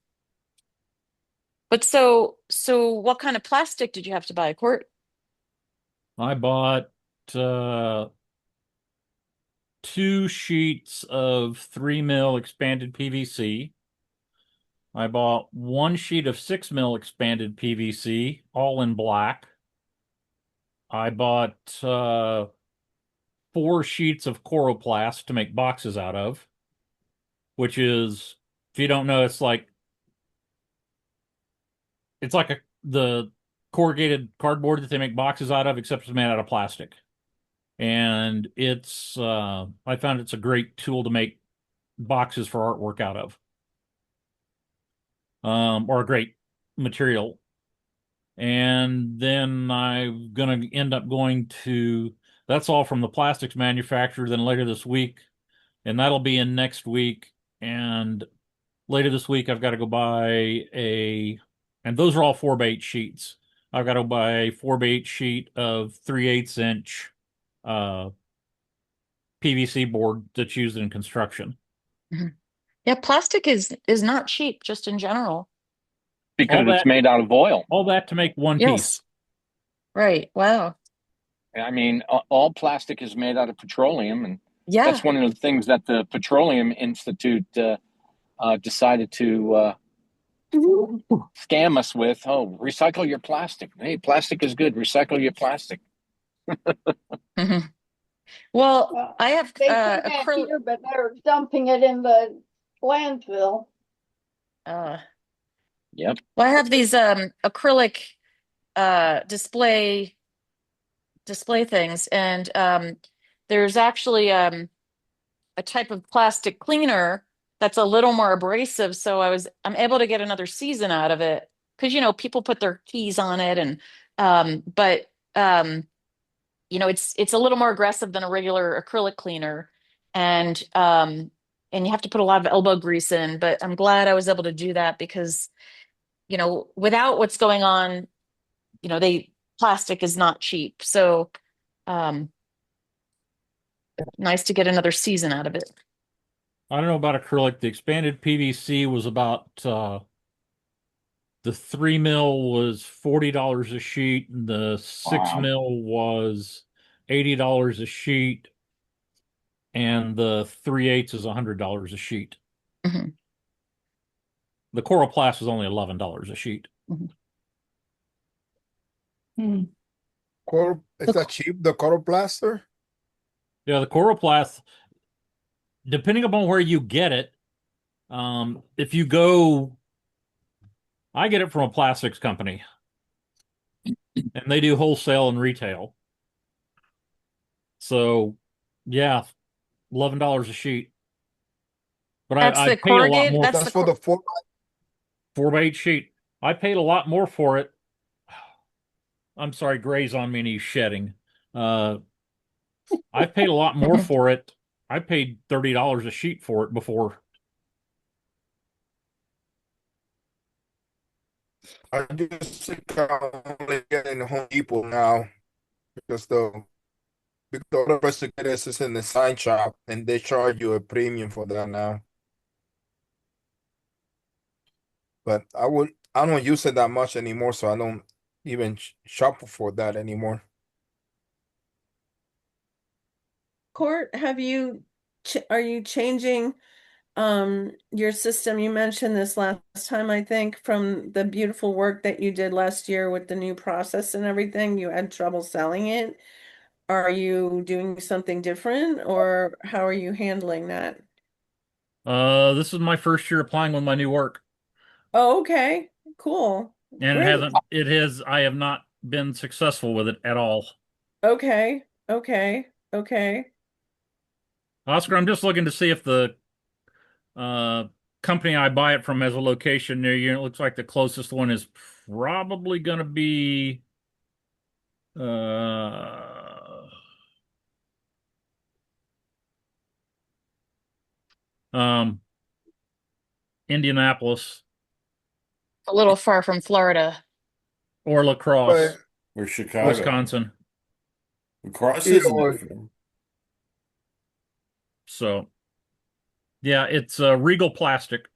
but so what kind of plastic did you have to buy? A quart? I bought uh, 2 sheets of 3 mil expanded PVC. I bought 1 sheet of 6 mil expanded PVC, all in black. I bought 4 sheets of coroplast to make boxes out of, which is, if you don't know, it's like the corrugated cardboard that they make boxes out of, except it's made out of plastic. And I found it's a great tool to make boxes for artwork out of, or a great material. And then I'm gonna end up going to, that's all from the plastics manufacturer, then later this week, and that'll be in next week. And later this week, I've got to go buy and those are all 4x8 sheets. I've got to buy a 4x8 sheet of 3/8 inch uh, PVC board that's used in construction. Mhm. Yeah, plastic is not cheap, just in general. Because All it's that, made out of oil. all that to make one piece. Yes. Right. Wow. I mean, all plastic is made out of petroleum, and Yeah. that's one of the things that the Petroleum Institute decided to scam us with. Oh, recycle your plastic. Hey, plastic is good. Recycle your plastic. Mhm. Well, Well, I have they say that acrylic. here, but they're dumping it in the landfill. Uh, Yep. well, I have these acrylic display things, and there's actually a type of plastic cleaner that's a little more abrasive. So I'm able to get another season out of it because people put their keys on it, and but it's a little more aggressive than a regular acrylic cleaner, and you have to put a lot of elbow grease in. But I'm glad I was able to do that because without what's going on, they plastic is not cheap. So um, nice to get another season out of it. I don't know about acrylic. The expanded PVC was about the 3 mil was $40 a sheet, and the six Wow. mil was $80 a sheet, and the 3/8 is $100 a sheet. Mhm, The Coroplast was only $11 a sheet. mhm. Is that cheap? The coral plaster? Yeah, the Coroplast, depending upon where you get it, if you go, I get it from a plastics company, and they do wholesale and retail. So, yeah, $11 a sheet. But That's I the paid a lot corrugated. more That's That's the for the 4. 4x8 sheet. I paid a lot more for it. I'm sorry, Gray's on me and he's shedding. Uh, I paid a lot more for it. I paid $30 a sheet for it before. I just think I'm only getting Home Depot now because the other place to get this is in the sign shop, and they charge you a premium for that now. But I don't use it that much anymore, so I don't even shop for that anymore. Court, are you changing your system? You mentioned this last time, I think, from the beautiful work that you did last year with the new process and everything. You had trouble selling it. Are you doing something different, or how are you handling that? This is my first year applying with my new work, Oh, okay. Cool. and Great. I have not been successful with it at all. Okay. Okay. Okay. Oscar, I'm just looking to see if the uh company I buy it from has a location near you. And it looks like the closest one is probably going to be uh um Indianapolis a little far from Florida. or La But Crosse, Or Chicago. Wisconsin. Cross yeah, isn't that far. So yeah, it's Regal Plastic.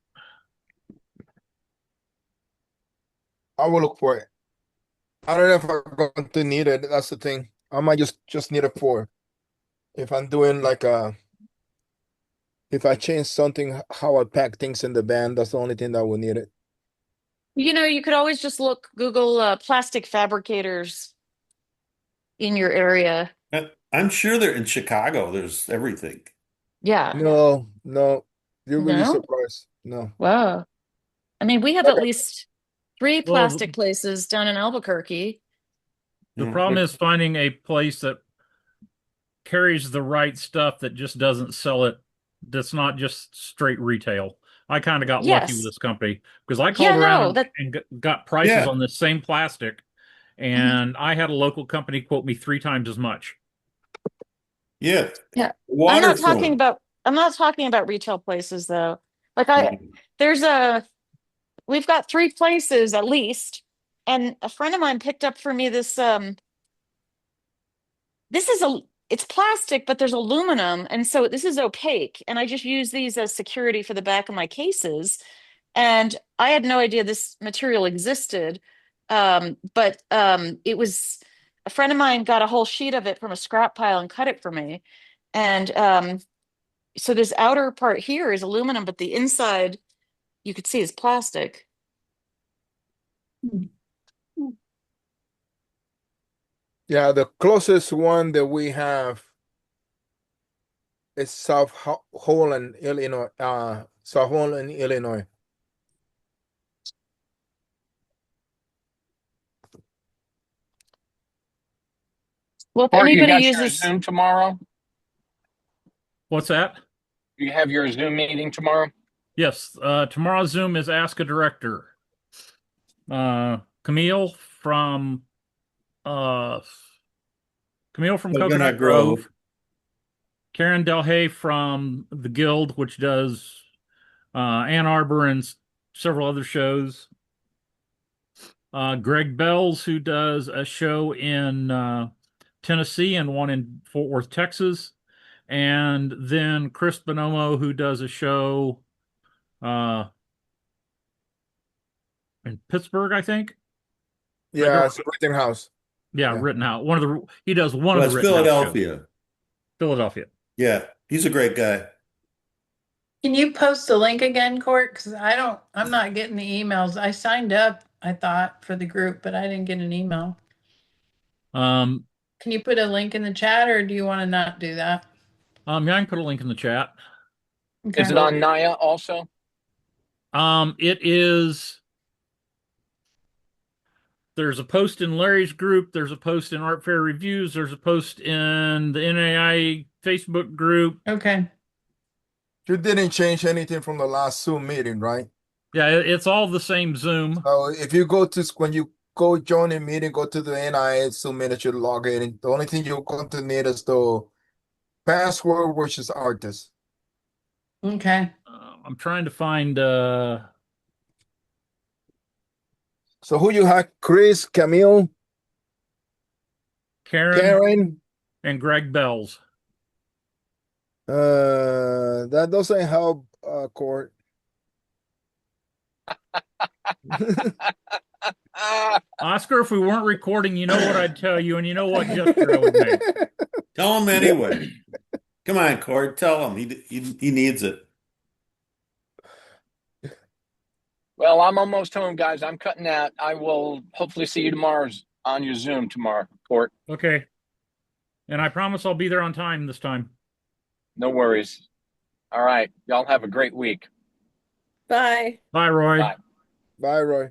I will look for it. I don't know if I'm going to need it. That's the thing. I might just need it for if I'm doing like if I change something how I pack things in the van. That's the only thing that will need it. You could always just Google plastic fabricators in your area. I'm sure they're in Chicago. There's everything. Yeah. No, no, you're really No? surprised. No, Wow. I mean, we have like at least three Well, plastic places down in Albuquerque. the Yeah. problem is finding a place that carries the right stuff that just doesn't sell it, that's not just straight retail. I kind of got lucky with Yes. this company because I Yeah, called around no, that and got prices Yeah. on this same plastic, and I had a local company quote me 3 times as much. Yeah. yeah. Water foam. I'm not talking about retail places though. Like Mhm. there's we've got three places at least, and a friend of mine picked up for me this is it's plastic, but there's aluminum, and so this is opaque, and I just use these as security for the back of my cases. And I had no idea this material existed. But it was a friend of mine got a whole sheet of it from a scrap pile and cut it for me. And so this outer part here is aluminum, but the inside you could see is plastic. Yeah, the closest one that we have is Holland, Illinois. South Holland, Illinois. Well, if Court, you anybody got your uses, Zoom tomorrow? What's that? You have your Zoom meeting tomorrow? Yes, tomorrow's Zoom is Ask a Director. Camille from uh Coconut Coconut Grove, Grove. Karen Delhay from the Guild, which does Ann Arbor and several other shows. Greg Bells, who does a show in Tennessee and one in Fort Worth, Texas. And then Chris Bonomo, who does a show uh, in Pittsburgh, I think. Yeah, it's a written house. Yeah, Yeah. Rittenhouse. He does one Well, of it's the Rittenhouse shows. Philadelphia. Philadelphia. Yeah, he's a great guy. Can you post the link again, Court? Because I'm not getting the emails. I signed up, I thought, for the group, but I didn't get an email. Um, Can you put a link in the chat, or do you want to not do that? yeah, I can put a link in the chat. Okay. Is it on Naya also? It is. There's a post in Larry's group. There's a post in Art Fair Reviews. There's a post in the NAI Facebook group. Okay. You didn't change anything from the last Zoom meeting, right? Yeah, it's all the same Zoom. So if you go to when you go join a meeting, go to the NIA Zoom meeting, you log in. The only thing you're going to need is the password, which is artist. Okay. I'm trying to find. So who you have? Chris, Camille, Karen. and Greg Bells. That doesn't help, Court. Oscar, if we weren't recording, you know what I'd tell you, and you know what gesture I would make. Tell him anyway. Come on, Cord. Tell him he needs it. Well, I'm almost home, guys. I'm cutting out. I will hopefully see you tomorrow on your Zoom tomorrow, Court. Okay. And I promise I'll be there on time this time. No worries. All right. Y'all have a great week. Bye. Bye, Roy. Bye. Bye, Roy.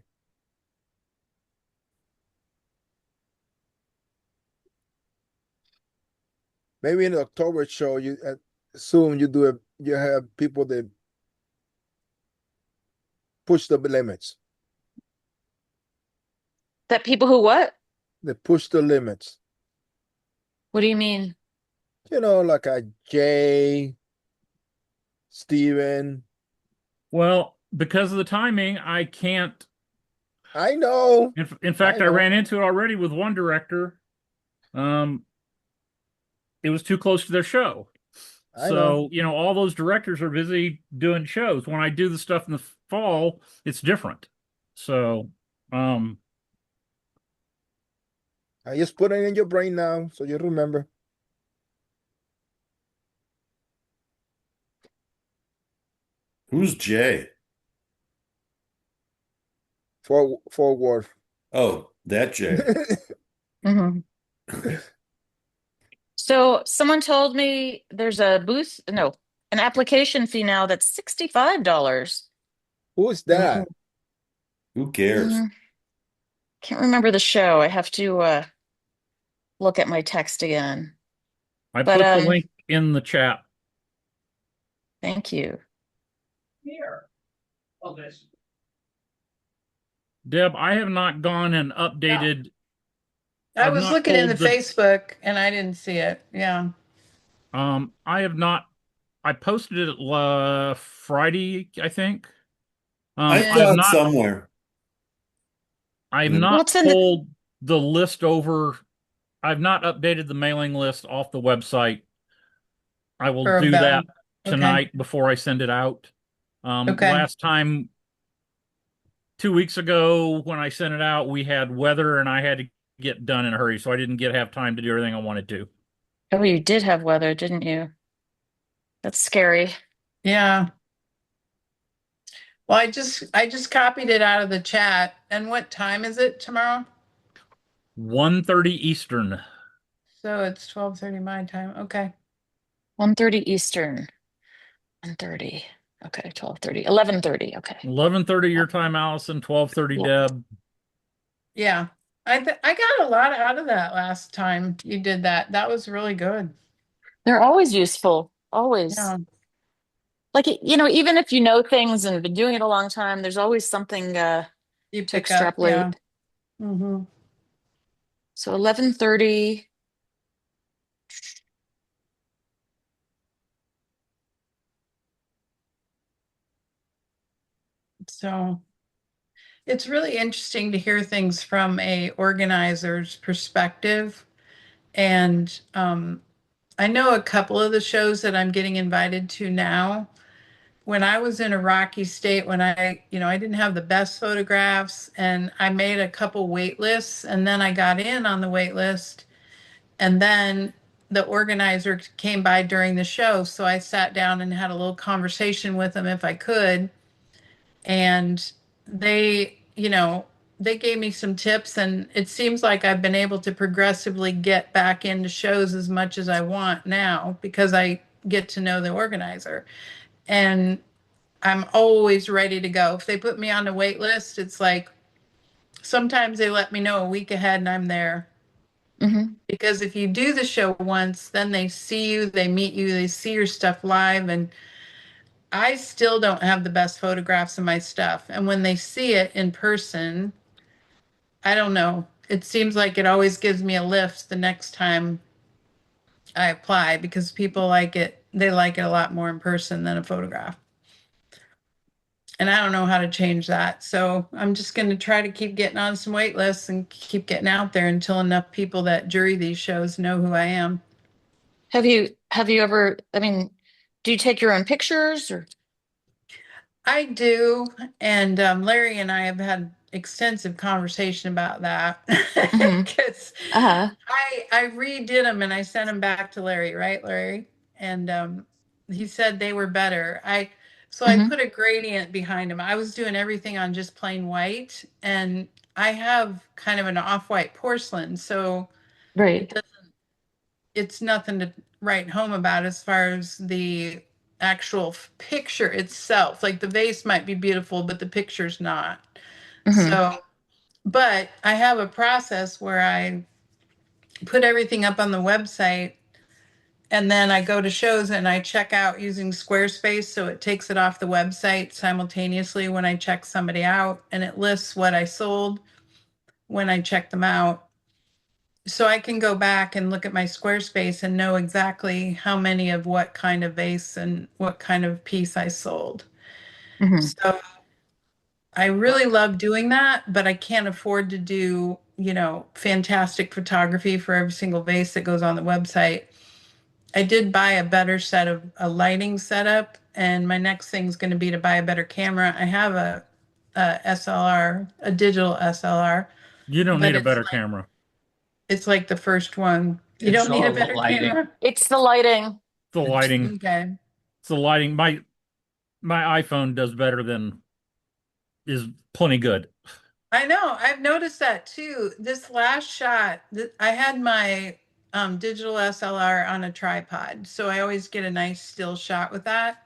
Maybe in the October show, you assume you do it. You have people that push the limits. that people who what? They push the limits. What do you mean? You know, like a Jay, Steven. Well, because of the timing, I can't. I know. In fact, I know. ran into it already with one director. It was too close to their show. I know. So, all those directors are busy doing shows. When I do the stuff in the fall, it's different. So, I just put it in your brain now, so you remember. Who's Jay? Fort Worth. Oh, that Jay. Mhm. So someone told me there's a an application fee now that's $65. Who is that? Who cares? Can't remember the show. I have to look at my text again. I But, put the link in the chat. Thank you. Here. Oh, this. Deb, I have not gone and updated. I I've was not looking in pulled the Facebook and I didn't see it. Yeah. I have not. I posted it Friday, I think. I I've saw it not. somewhere. I've Well, not it's in the- pulled the list over. I've not updated the mailing list off the website. I will For a do bell. that Okay. tonight before I send it out. Okay. Last time, 2 weeks ago, when I sent it out, we had weather and I had to get done in a hurry, so I didn't have time to do everything I wanted to. Oh, you did have weather, didn't you? That's scary. Yeah. Well, I just copied it out of the chat. And what time is it tomorrow? 1:30 Eastern. So it's 12:30 my time. Okay. 1:30 Eastern. 1:30. Okay, 12:30. 11:30. Okay. 11:30 your time, Allison. 12:30 Yeah. Deb. Yeah. I got a lot out of that last time you did that. That was really good. They're always useful. Always. Yeah. Like, even if you know things and have been doing it a long time, there's always something You to pick up. Yeah. extrapolate. Hmm. So 11:30. So it's really interesting to hear things from a organizer's perspective. And I know a couple of the shows that I'm getting invited to now. When I was in a rocky state, when I didn't have the best photographs, and I made a couple wait lists, and then I got in on the wait list, and then the organizer came by during the show. So I sat down and had a little conversation with them if I could. And they gave me some tips, and it seems like I've been able to progressively get back into shows as much as I want now because I get to know the organizer. And I'm always ready to go. If they put me on the wait list, it's like sometimes they let me know a week ahead and I'm there. Hmm. Because if you do the show once, then they see you, they meet you, they see your stuff live. And I still don't have the best photographs of my stuff. And when they see it in person, I don't know. It seems like it always gives me a lift the next time I apply because people like it. They like it a lot more in person than a photograph. And I don't know how to change that. So I'm just going to try to keep getting on some wait lists and keep getting out there until enough people that jury these shows know who I am. Have you ever, I mean, do you take your own pictures or? I do. And Larry and I have had extensive conversation about that Hmm. because Uh-huh. I redid them and I sent them back to Larry, right, Larry? And he said they were better. I Hmm. put a gradient behind them. I was doing everything on just plain white, and I have kind of an off-white porcelain, so it Right. does, it's nothing to write home about as far as the actual picture itself. Like the vase might be beautiful, but the picture's not. Hmm. So, but I have a process where I put everything up on the website, and then I go to shows and I check out using Squarespace. So it takes it off the website simultaneously when I check somebody out, and it lists what I sold when I check them out. So I can go back and look at my Squarespace and know exactly how many of what kind of vase and what kind of piece I sold. Hmm. So I really love doing that, but I can't afford to do, fantastic photography for every single vase that goes on the website. I did buy a better set of a lighting setup, and my next thing's going to be to buy a better camera. I have a SLR, a digital SLR, You don't but need a better camera. it's like the first one. You It's don't need a all the better lighting. camera? It's the lighting. It's the lighting. Okay. It's the lighting. My iPhone does better than is plenty good. I know. I've noticed that too. This last shot, I had my digital SLR on a tripod, so I always get a nice still shot with that.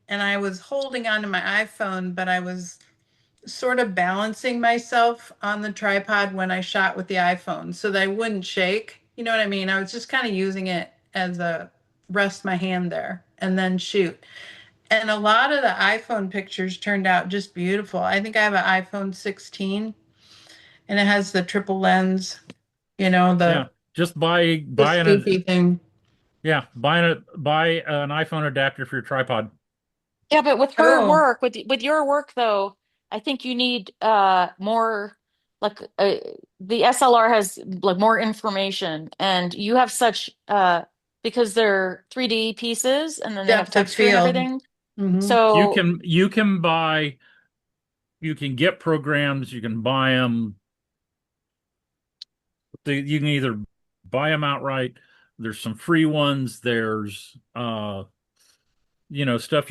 And I was holding onto my iPhone, but I was sort of balancing myself on the tripod when I shot with the iPhone so that I wouldn't shake. You know what I mean? I was just kind of using it as a rest my hand there and then shoot. And a lot of the iPhone pictures turned out just beautiful. I think I have an iPhone 16 and it has the triple lens, Yeah, just the buy an spoofy thing. yeah buy an iPhone adapter for your tripod. Yeah, but with her Oh, work, with your work though, I think you need more like the SLR has like more information, and you have such because they're 3D pieces and then they have depth of texture and field. everything. Hmm. So You can get programs, you can buy them. you can either buy them outright. There's some free ones. There's stuff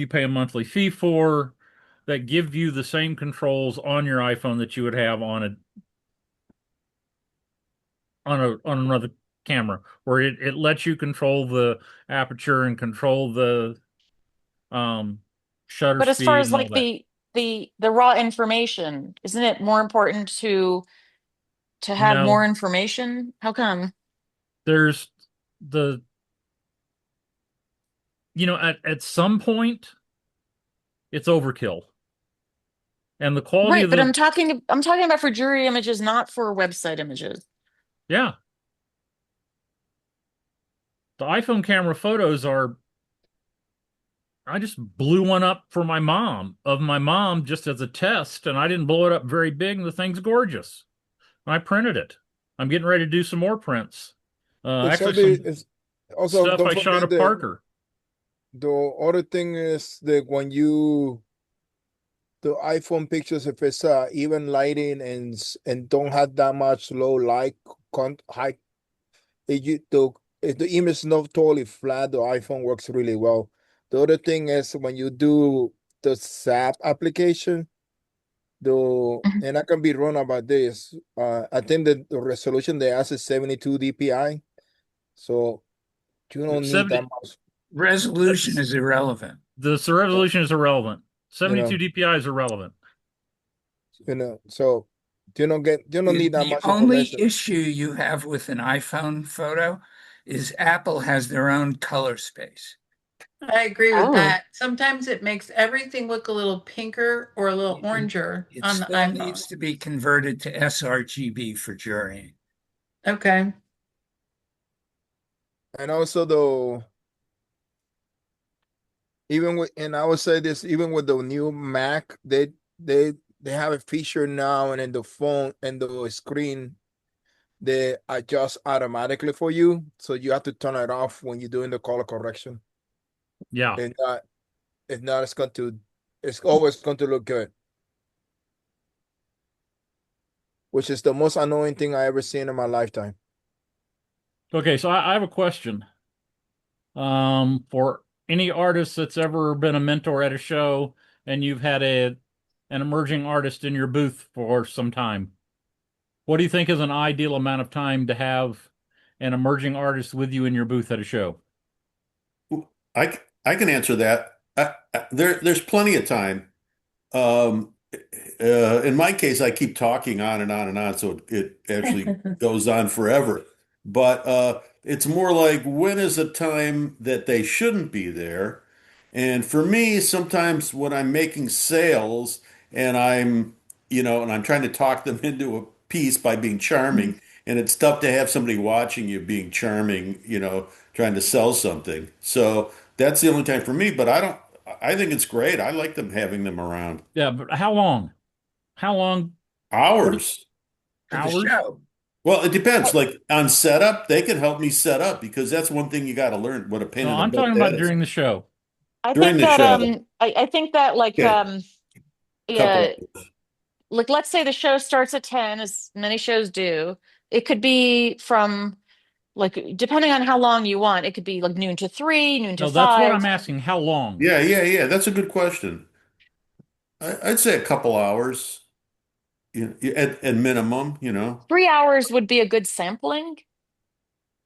you pay a monthly fee for that give you the same controls on your iPhone that you would have on another camera, where it lets you control the aperture and control the shutter But as far speed as and all like that. the raw information, isn't it more important to have No, more information? How come? there's the at some point it's overkill. And the quality Right, of but the I'm talking about for jury images, not for website images. yeah, the iPhone camera photos are I just blew one up for my mom of my mom just as a test, and I didn't blow it up very big, and the thing's gorgeous. I printed it. I'm getting ready to do some more prints. It's Actually, only, some it's also, stuff don't I shot forget of Parker. the other thing is that when the iPhone pictures, if it's even lighting and don't have that much low light high, if the image is not totally flat, the iPhone works really well. The other thing is when you do the SAP application, Mhm. and I can be wrong about this. I think that the resolution they ask is 72 DPI, so you don't need that 70 much. Resolution is irrelevant. the resolution is irrelevant. You 72 know, DPI is irrelevant. so you don't need that The much only information. issue you have with an iPhone photo is Apple has their own color space. I agree with Oh. that. Sometimes it makes everything look a little pinker or a little oranger It on the still iPhone. needs to be converted to sRGB for jurying. Okay. And also though, even with and I would say this, even with the new Mac, they they have a feature now and in the phone and the screen they adjust automatically for you. So you have to turn it off when you're doing the color correction. Yeah. And not if not it's always going to look good. Which is the most annoying thing I ever seen in my lifetime. Okay, so I have a question. For any artist that's ever been a mentor at a show and you've had an emerging artist in your booth for some time, what do you think is an ideal amount of time to have an emerging artist with you in your booth at a show? I can answer that. There's plenty of time. Um, in my case, I keep talking on and on and on, so it actually goes on forever. But it's more like when is a time that they shouldn't be there? And for me, sometimes when I'm making sales and and I'm trying to talk them into a piece by being charming, and it's tough to have somebody watching you being charming, trying to sell something. So that's the only time for me, but I think it's great. I like them having them around. Yeah, but how long? How long? What Hours. For the hours? show. Well, it depends. Like on setup, they can help me set up because that's one thing you got to learn what a pain No, in the I'm butt talking that about is during the show. I during think the that show. I think that Okay, couple yeah, hours. like let's say the show starts at 10, as many shows do. It could be from like depending on how long you want, it could be like noon to 3, noon to No, that's what 5. I'm asking. How long? Yeah. That's a good question. I'd say a couple hours, at minimum. 3 hours would be a good sampling.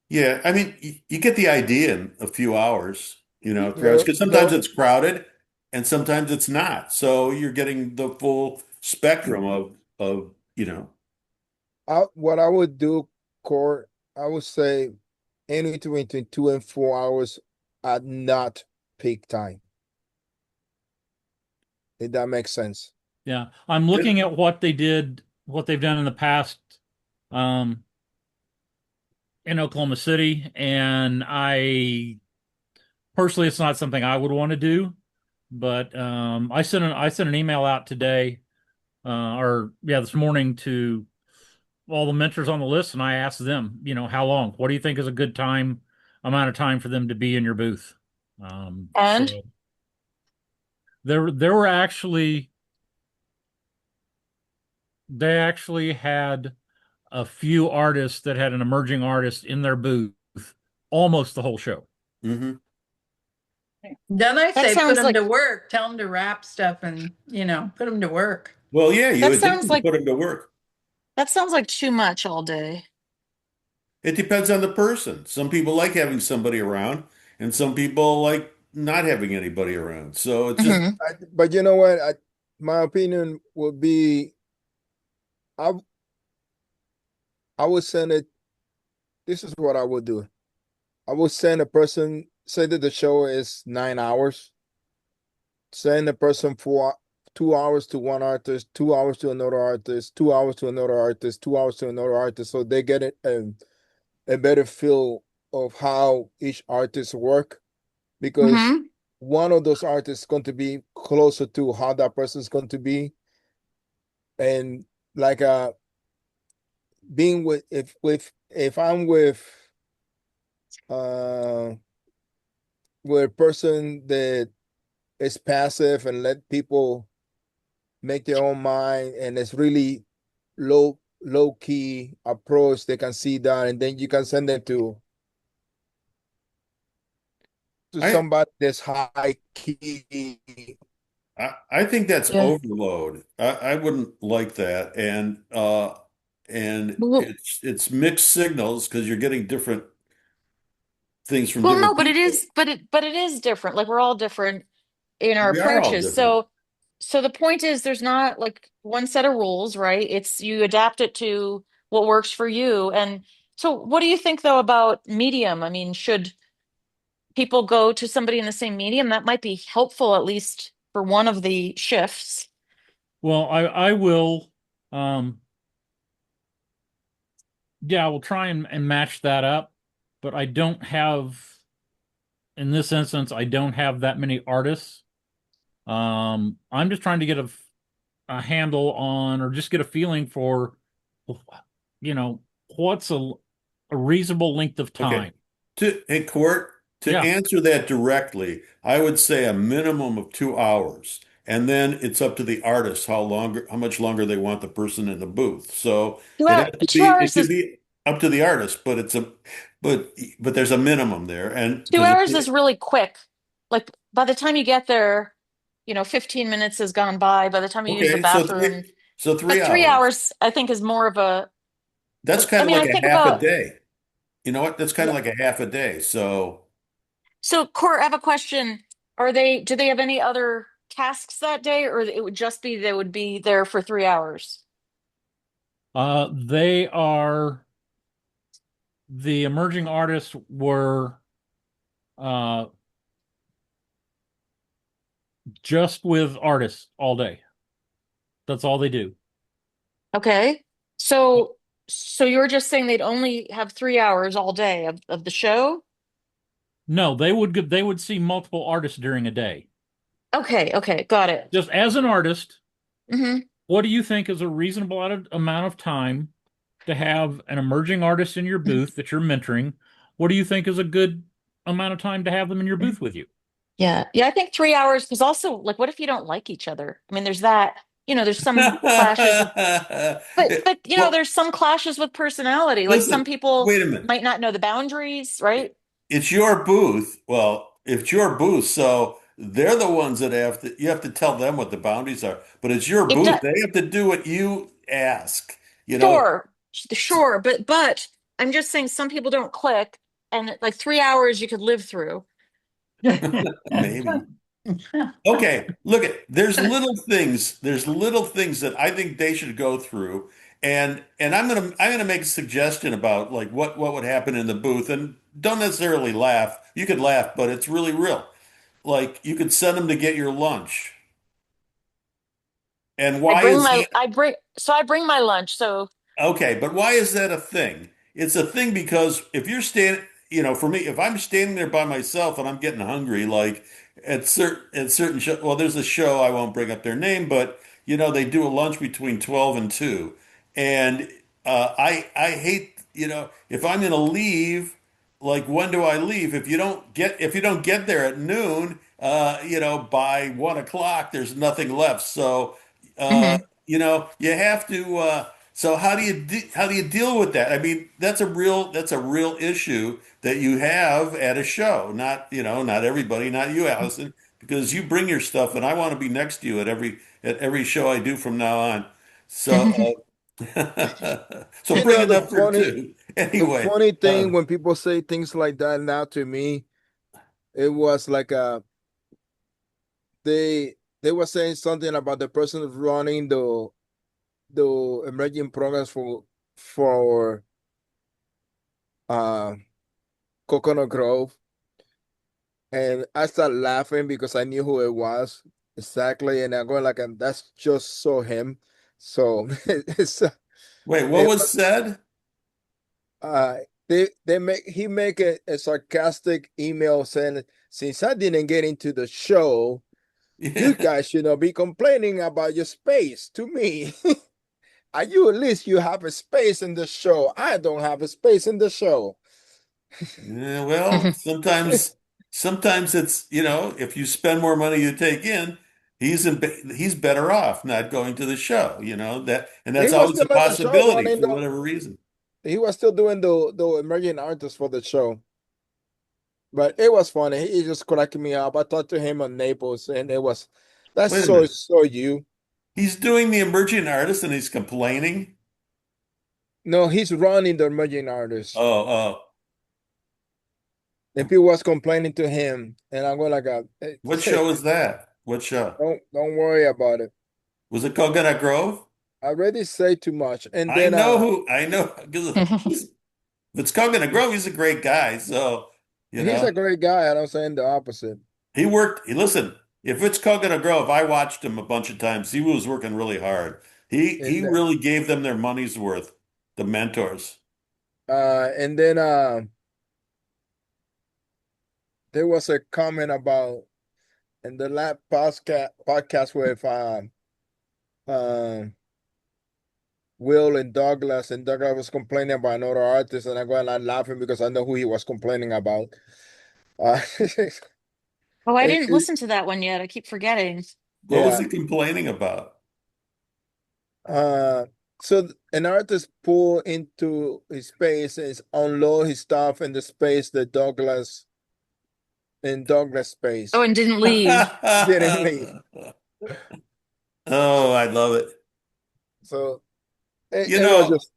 Yeah, I mean, you get the idea in a few hours. 3 hours No, because sometimes no. it's crowded and sometimes it's not. So you're getting the full spectrum of. What I would do, Core, I would say anything between 2 and 4 hours at not peak time. If that makes sense. Yeah, I'm looking at what they've done in the past, um, in Oklahoma City, and I personally, it's not something I would want to do. But I sent an email out today, or yeah, this morning to all the mentors on the list, and I asked them, how long? What do you think is a good amount of time for them to be in your booth? So And there were actually they actually had a few artists that had an emerging artist in their booth almost the whole show. Hmm. Then I That say put sounds them to like work, tell them to wrap stuff and, put them to work. Well, yeah, you that would think sounds to like put them to work. that sounds like too much all day. It depends on the person. Some people like having somebody around, and some people like not having anybody around. So it's just, Hmm. But you know what? My opinion would be I I would send it. This is what I would do. I would send a person, say that the show is 9 hours, send a person for 2 hours to one artist, 2 hours to another artist, 2 hours to another artist, 2 hours to another artist, so they get it a better feel of how each artist work, because Hmm. one of those artists is going to be closer to how that person is going to be. And like being with if I'm uh with a person that is passive and let people make their own mind, and it's really low key approach, they can see that, and then you can send them to I, somebody that's high key. I think that's Yeah. overload. I wouldn't like that. And Well, it's mixed signals because you're getting different things from well, no, different but it people. is, but it is different. Like we're all different in our We are all approaches. different. So the point is there's not like one set of rules, right? It's you adapt it to what works for you. And so what do you think though about medium? I mean, should people go to somebody in the same medium? That might be helpful at least for one of the shifts. Well, I will, um, yeah, I will try and match that up, but I don't have, in this instance, I don't have that many artists. I'm just trying to get a handle on, or just get a feeling for, you know, what's a reasonable length of Okay. time. Hey, Court, to Yeah. answer that directly, I would say a minimum of 2 hours. And then it's up to the artist how much longer they want the person in the booth. So Two it hours could is be up to the artist, but there's a minimum there. And two because hours is really quick. Like by the time you get there, 15 minutes has gone by by the time you use the okay, bathroom. so three But three hours. hours, I think, is more of That's I kind of mean, like I a think half a about, day. You know what? That's kind of yeah. like a half a day. So So, Court, I have a question. Do they have any other tasks that day, or it would just be they would be there for 3 hours? They are the emerging artists were uh just with artists all day. That's all they do. Okay. So you're just saying they'd only have 3 hours all day of the show? No, they would see multiple artists during a day. Okay, okay, got it. Just as an artist, Hmm. what do you think is a reasonable amount of time to have an emerging artist in your booth that you're mentoring? What do you think is a good amount of time to have them in your booth with you? Yeah. Yeah, I think 3 hours, because also, like, what if you don't like each other? I mean, there's that, there's some clashes of, but well, there's some clashes with personality. Like some listen, people wait a minute. might not know the boundaries, right? It's your booth. Well, it's your booth, so they're the ones that you have to tell them what the boundaries are. But it's your It booth. does, They have to do what you ask, you know? sure, sure, but I'm just saying some people don't click, and like 3 hours you could live through. Maybe. Okay, look at there's little things that I think they should go through. And I'm gonna make a suggestion about like what would happen in the booth, and don't necessarily laugh. You could laugh, but it's really real. Like you could send them to get your lunch. And why is that? I bring my lunch. So, Okay, but why is that a thing? It's a thing because if you're standing, for me, if I'm standing there by myself and I'm getting hungry, like at certain show, well, there's a show I won't bring up their name, but they do a lunch between 12 and 2, and I hate, if I'm gonna leave, like when do I leave? If you don't get there at noon, by 1 o'clock, there's nothing left. So, uh, mhm. you have to. So how do you deal with that? I mean, that's a real issue that you have at a show. Not, not everybody, not you, Allison, because you bring your stuff, and I want to be next to you at every show I do from now on. So so You bring know, enough for two. the Anyway, funny thing when people say things like that now to me, it was like they were saying something about the person who's running the emerging programs for uh Coconut Grove, and I started laughing because I knew who it was exactly, and I'm going like, that's just so him. So it's wait, what it was was said? uh they make a sarcastic email saying, since I didn't get into the show, you Yeah. guys should not be complaining about your space to me. Are you, at least you have a space in the show? I don't have a space in the show. Yeah, well, sometimes it's, if you spend more money you take in, he's better off not going to the show, and He that's was always still a in the show possibility running for whatever reason. he was still doing the emerging artist for the show. But it was funny. He just cracking me up. I talked to him on Naples, and that's Wait a so minute. so you. He's doing the emerging artist and he's complaining. No, he's running the emerging artist. Oh, And people was complaining to him, and I'm going like, what show is that? What show? don't worry about it. Was it Coconut Grove? I already say too much. And then I know, because if it's Coconut Grove, he's a great guy. So, you he's know. a great guy. I don't say the opposite. Listen, if it's Coconut Grove, I watched him a bunch of times. He was working really hard. He And really gave them their money's worth, the mentors. and then there was a comment about in the last podcast with um Will and Douglas was complaining about another artist, and I go and I'm laughing because I know who he was complaining about. Uh, Oh, I it- didn't it- listen to that one yet. I keep forgetting. What was yeah. he complaining about? Uh, so an artist pull into his space and unload his stuff in the space that Douglas Oh, space and didn't leave. didn't leave. Oh, I love it. So You it was know, just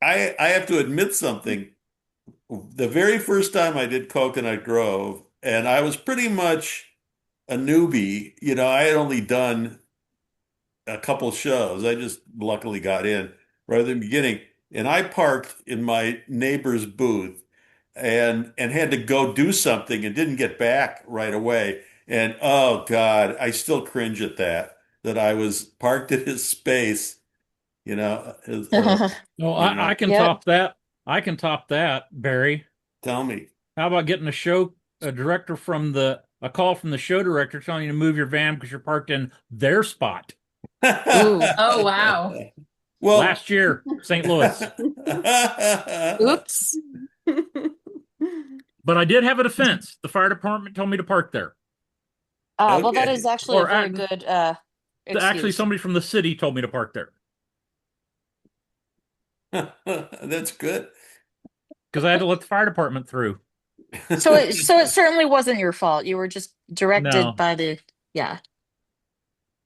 I have to admit something. The very first time I did Coconut Grove, and I was pretty much a newbie, I had only done a couple shows. I just luckily got in right at the beginning, and I parked in my neighbor's booth and had to go do something and didn't get back right away. And oh God, I still cringe at that I was parked at his space, or No, you know, I can Yep. top that. I can top that, Barry. tell me. How about getting a call from the show director telling you to move your van because you're parked in their spot Ooh. Oh, wow. Well, last year, St. Louis. Oops. But I did have a defense. The fire department told me to park there. Well, that is okay. actually a Or very good actually, excuse. somebody from the city told me to park there That's good. because I had to let the fire department through. So it certainly wasn't your fault. You were just directed No, by the yeah.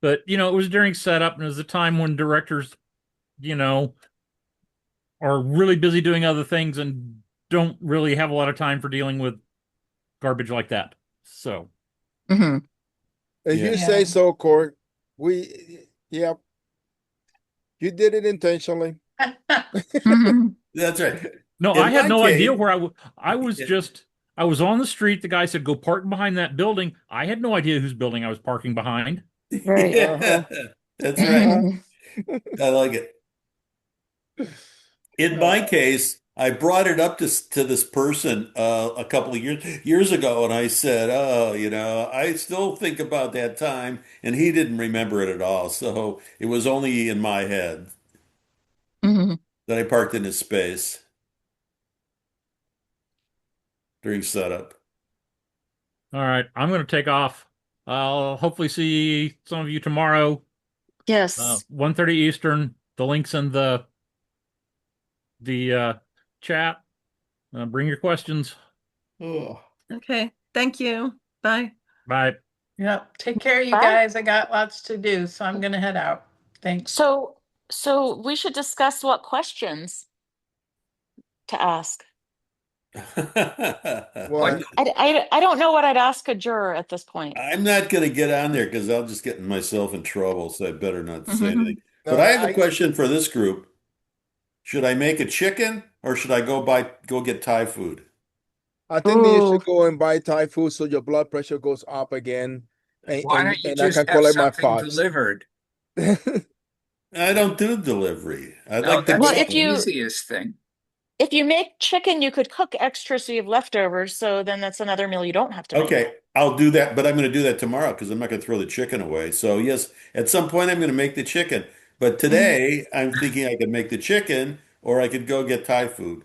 but it was during setup and it was a time when directors, you know, are really busy doing other things and don't really have a lot of time for dealing with garbage like that. So, Hmm. if Yeah. you say so, Court. Yeah, you did it intentionally. Hmm. That's right. no, I In had my no idea case, where I was just I was on the street. The guy said, "Go park behind that building." I had no idea whose building I was parking behind. Right. Uh-huh. yeah, that's right. Uh-huh. Hmm. I like it. In my case, I brought it up to this person a couple of years ago, and I said, "Oh, I still think about that time," and he didn't remember it at all. So it was only in my head Hmm. that I parked in his space during setup. All right, I'm going to take off. I'll hopefully see some of you tomorrow, Yes. 1:30 Eastern, The link's in the chat. Bring your questions. Oh. Okay, thank you. Bye. Bye. Yep. Take care, you Bye. guys. I got lots to do, so I'm gonna head out. Thanks. So we should discuss what questions to ask. Well, I don't know what I'd ask a juror at this point. I'm not going to get on there because I'll just get myself in trouble, so I better not say anything. no, But I have a question for this group. Should I make a chicken or should I go get Thai food? I think that you should Ooh. go and buy Thai food so your blood pressure goes up again, and Why don't you and I just can have collect my something thoughts. delivered? I don't do delivery. I'd No, like to that's Well, go. the easiest thing. if you make chicken, you could cook extra so you have leftovers, so then that's another meal you don't have to make. Okay, I'll do that, but I'm going to do that tomorrow because I'm not going to throw the chicken away. So yes, at some point I'm going to make the chicken. But today I'm thinking I could make the chicken or I could go get Thai food.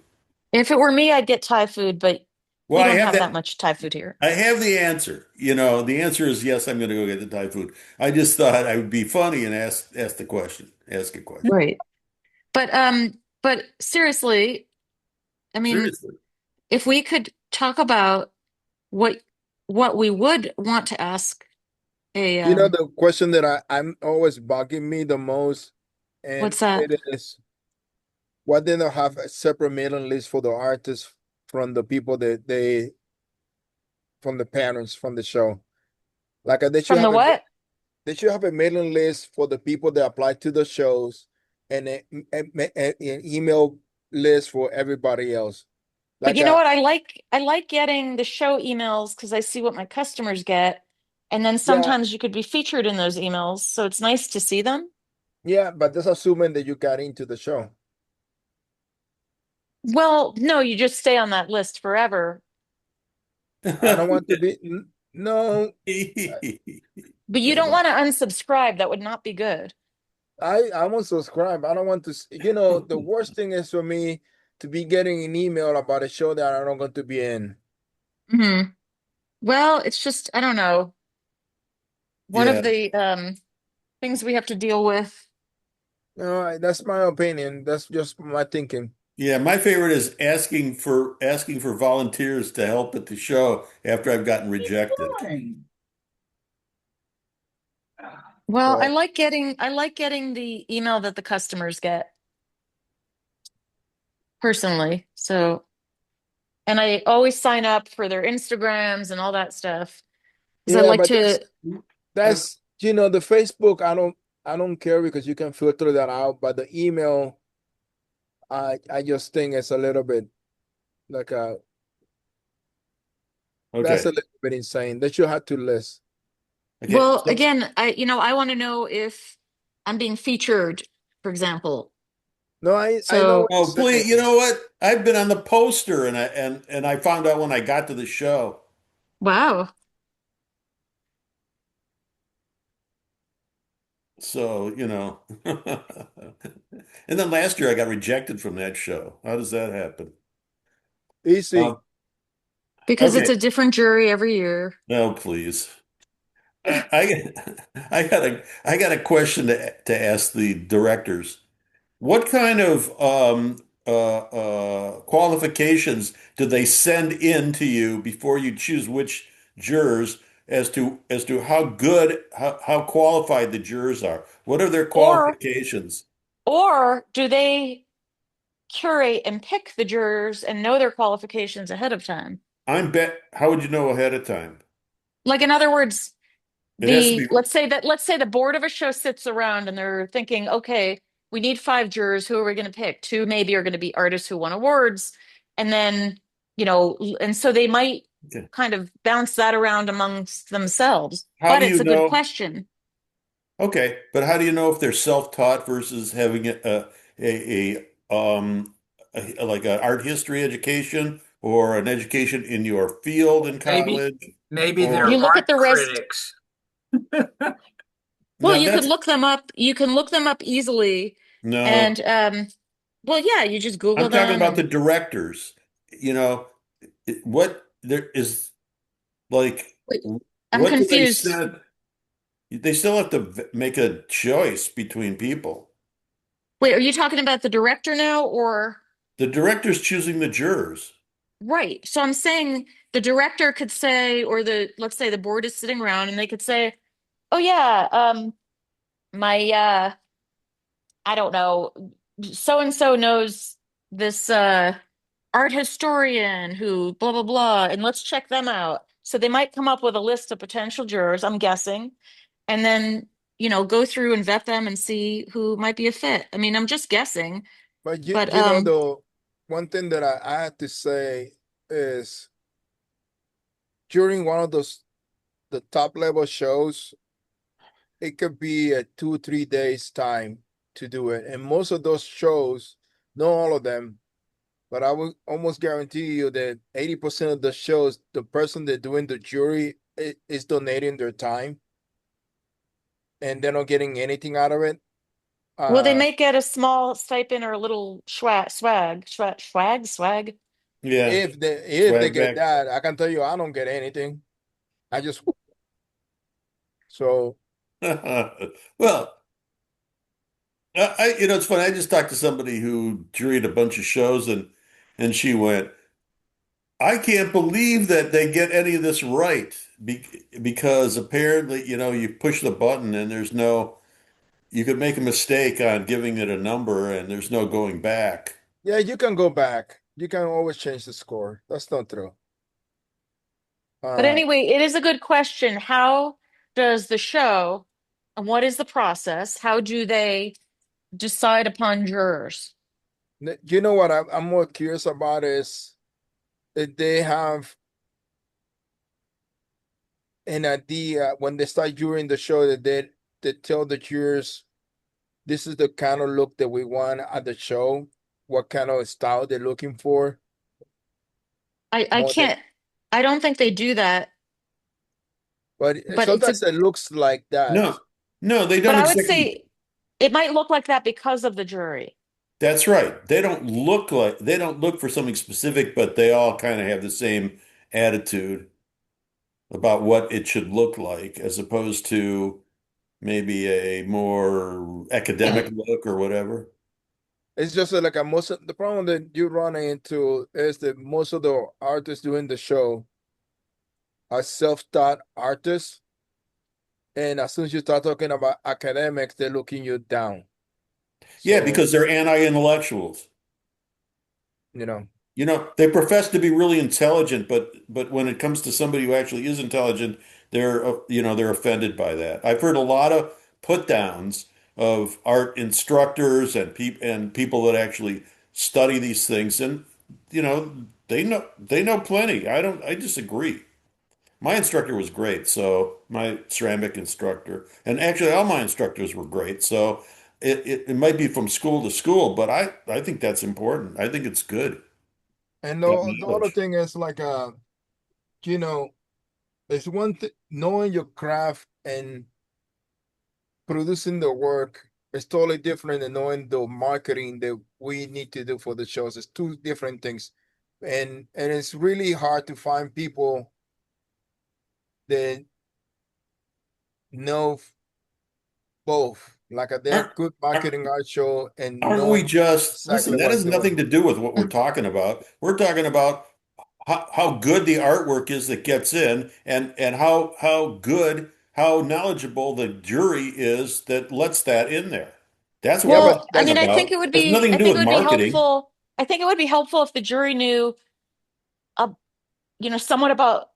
If it were me, I'd get Thai food, but we Well, I don't have have that that. much Thai food here. I have the answer. The answer is yes, I'm going to go get the Thai food. I just thought I would be funny and ask the question. Ask a question. Right. But seriously, I mean, Seriously. if we could talk about what what we would want to ask a The question that I'm always bugging me the most, and what's that? it is, why they don't have a separate mailing list for the artists from the people that from the parents from the show. Like From the what? they should have a mailing list for the people that apply to the shows, and an email list for everybody else. But Like you know what? I like getting the show emails because I see what my customers get. And then yeah, sometimes you could be featured in those emails, so it's nice to see them. yeah, but that's assuming that you got into the show. Well, no, you just stay on that list forever. I don't want to be no. But you don't want to unsubscribe. That would not be good. I won't subscribe. I don't want to. The worst thing is for me to be getting an email about a show that I'm not going to be in. Hmm. Well, it's just, I don't know. One Yeah. of the things we have to deal with. No, that's my opinion. That's just my thinking. Yeah, my favorite is asking for volunteers to help at the show after I've gotten rejected. Fine. Well, Well, I like getting the email that the customers get personally. So, and I always sign up for their Instagrams and all that stuff because I yeah, like but to. that's the Facebook. I don't care because you can filter that out. But the email, I just think it's a little bit like that's Okay. a little bit insane. They should have to list. Okay. Well, So, again, I want to know if I'm being featured, for example. No, I know So, what you're oh, please, you saying. know what? I've been on the poster and I found out when I got to the show. wow. So, and then last year I got rejected from that show. How does that happen? Easy. Um, Because it's okay. a different jury every year. No, please. I I got a question to ask the directors. What kind of qualifications do they send in to you before you choose which jurors as to how qualified the jurors are? What are their Or qualifications? or do they curate and pick the jurors and know their qualifications ahead of time? How would you know ahead of time? Like in other words, It has to the be let's say the board of a show sits around and they're thinking, okay, we need five jurors. Who are we going to pick? Two maybe are going to be artists who won awards, and then and so they might okay. kind of bounce that around amongst themselves. How But do it's you a good know? question. Okay, but how do you know if they're self-taught versus having like an art history education or an education in your field in Maybe, college? maybe You they're Or look at art the rest. critics. Well, no, you could that's look them up. You can look them up easily, no. and well, yeah, you just Google I'm talking them about the and directors. You know, what there is like, wait, I'm what do they confused. send? They still have to make a choice between people. Wait, are you talking about the director now or? The director's choosing the jurors. Right. So I'm saying the director could say, or let's say the board is sitting around and they could say, oh yeah, my I don't know, so and so knows this art historian who blah blah blah, and let's check them out. So they might come up with a list of potential jurors, I'm guessing, and then go through and vet them and see who might be a fit. I mean, I'm just guessing, But but the one thing that I had to say is during one of the top level shows, it could be a 2, 3 days time to do it. And most of those shows, not all of them, but I will almost guarantee you that 80% of the shows, the person that doing the jury is donating their time and they're not getting anything out of it. well, they Uh, might get a small stipend or a little swag. Yeah, if they swag get back. that, I can tell you I don't get anything. I just so Well, it's funny. I just talked to somebody who juried a bunch of shows, and she went, "I can't believe that they get any of this right because apparently, you push the button and you could make a mistake on giving it a number, and there's no going back." yeah, you can go back. You can always change the score. That's not true. But Uh, anyway, it is a good question. How does the show, and what is the process? How do they decide upon jurors? you know what I'm more curious about is if they have an idea when they start during the show that they tell the jurors this is the kind of look that we want at the show, what kind of style they're looking for. I More than, can't, I don't think they do that, but but sometimes it looks like that. No, no, they but don't I would exactly. say it might look like that because of the jury. That's right. They don't look for something specific, but they all kind of have the same attitude about what it should look like, as opposed to maybe a more academic look or whatever. It's just like a most of the problem that you run into is that most of the artists doing the show are self-taught artists. And as soon as you start talking about academics, they're looking you down. Yeah, So, because they're anti-intellectuals. you know, They profess to be really intelligent, but when it comes to somebody who actually is intelligent, they're offended by that. I've heard a lot of put downs of art instructors and people that actually study these things, and they know plenty. I disagree. My instructor was great, so my ceramic instructor, and actually all my instructors were great. So it might be from school to school, but I think that's important. I think it's good and to have the other knowledge. thing is like, you know, it's one thing knowing your craft and producing the work is totally different than knowing the marketing that we need to do for the shows. It's two different things. And it's really hard to find people that know both. Like they're Aren't, good aren't marketing art show and aren't we know just, listen, exactly that what has doing. nothing to do with what we're talking about. We're talking about how good the artwork is that gets in and how knowledgeable the jury is that lets that in there. That's what Yeah, we're but Well, I talking that's mean, about. It has nothing I to do think with it would be marketing. helpful. I think it would be helpful if the jury knew, uh, somewhat about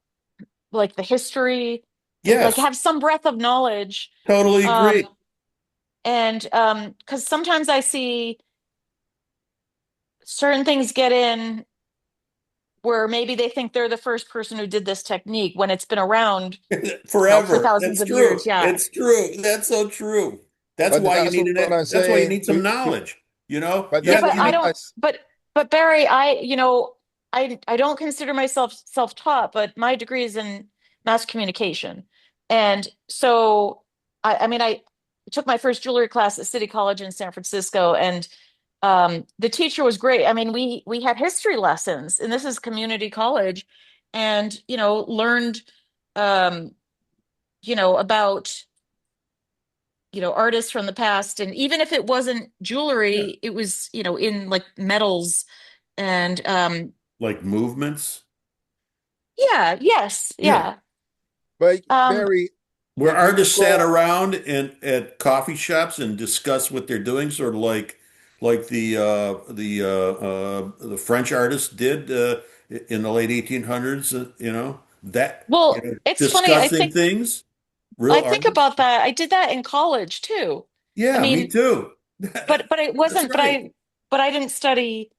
like the history, like Yes, have some breadth of knowledge. totally Um, agree. and because sometimes I see certain things get in where maybe they think they're the first person who did this technique when it's been around, for Forever. thousands That's of years. true. Yeah. It's true. That's so true. That's but why you that's need what I'm that's why you saying. need some knowledge. But You Yeah, that's have but what you I need don't, but Barry, I don't consider myself self-taught, but my degree is in mass communication. And so I mean I took my first jewelry class at City College in San Francisco, and the teacher was great. I mean, we had history lessons, and this is community college, and learned about artists from the past. And even if it wasn't jewelry, it was, in like metals and Like movements yeah, yes, yeah yeah. But Um, Barry, where if you artists sat go, around in at coffee shops and discuss what they're doing, sort of like the French artists did in the late 1800s, that well, it's funny. I discussing think things, I real think artists. about that. I did that in college too. I Yeah, me mean, too. but it That's wasn't, right. but I didn't study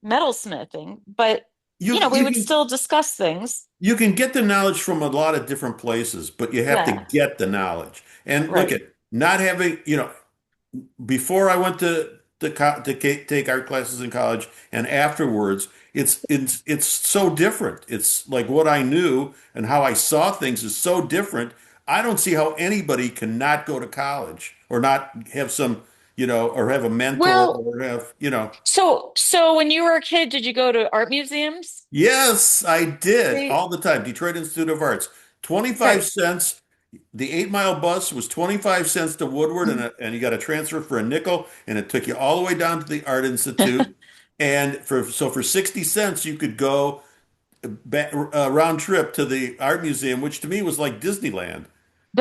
metalsmithing, but You we you would can still discuss things. you can get the knowledge from a lot of different places, but you have to Yeah, get the knowledge. And look right. at not having, before I went to take art classes in college and afterwards, it's so different. It's like what I knew and how I saw things is so different. I don't see how anybody can not go to college or not have some, or have a mentor Well, or have, so when you were a kid, did you go to art museums? yes, I did See, all the time. Detroit Institute of Arts, 25 right. cents. The 8 Mile bus was 25 cents to Woodward, and you got a transfer for a nickel, and it took you all the way down to the Art Institute. And for 60 cents, you could go back, round trip to the art museum, which to me was like Disneyland.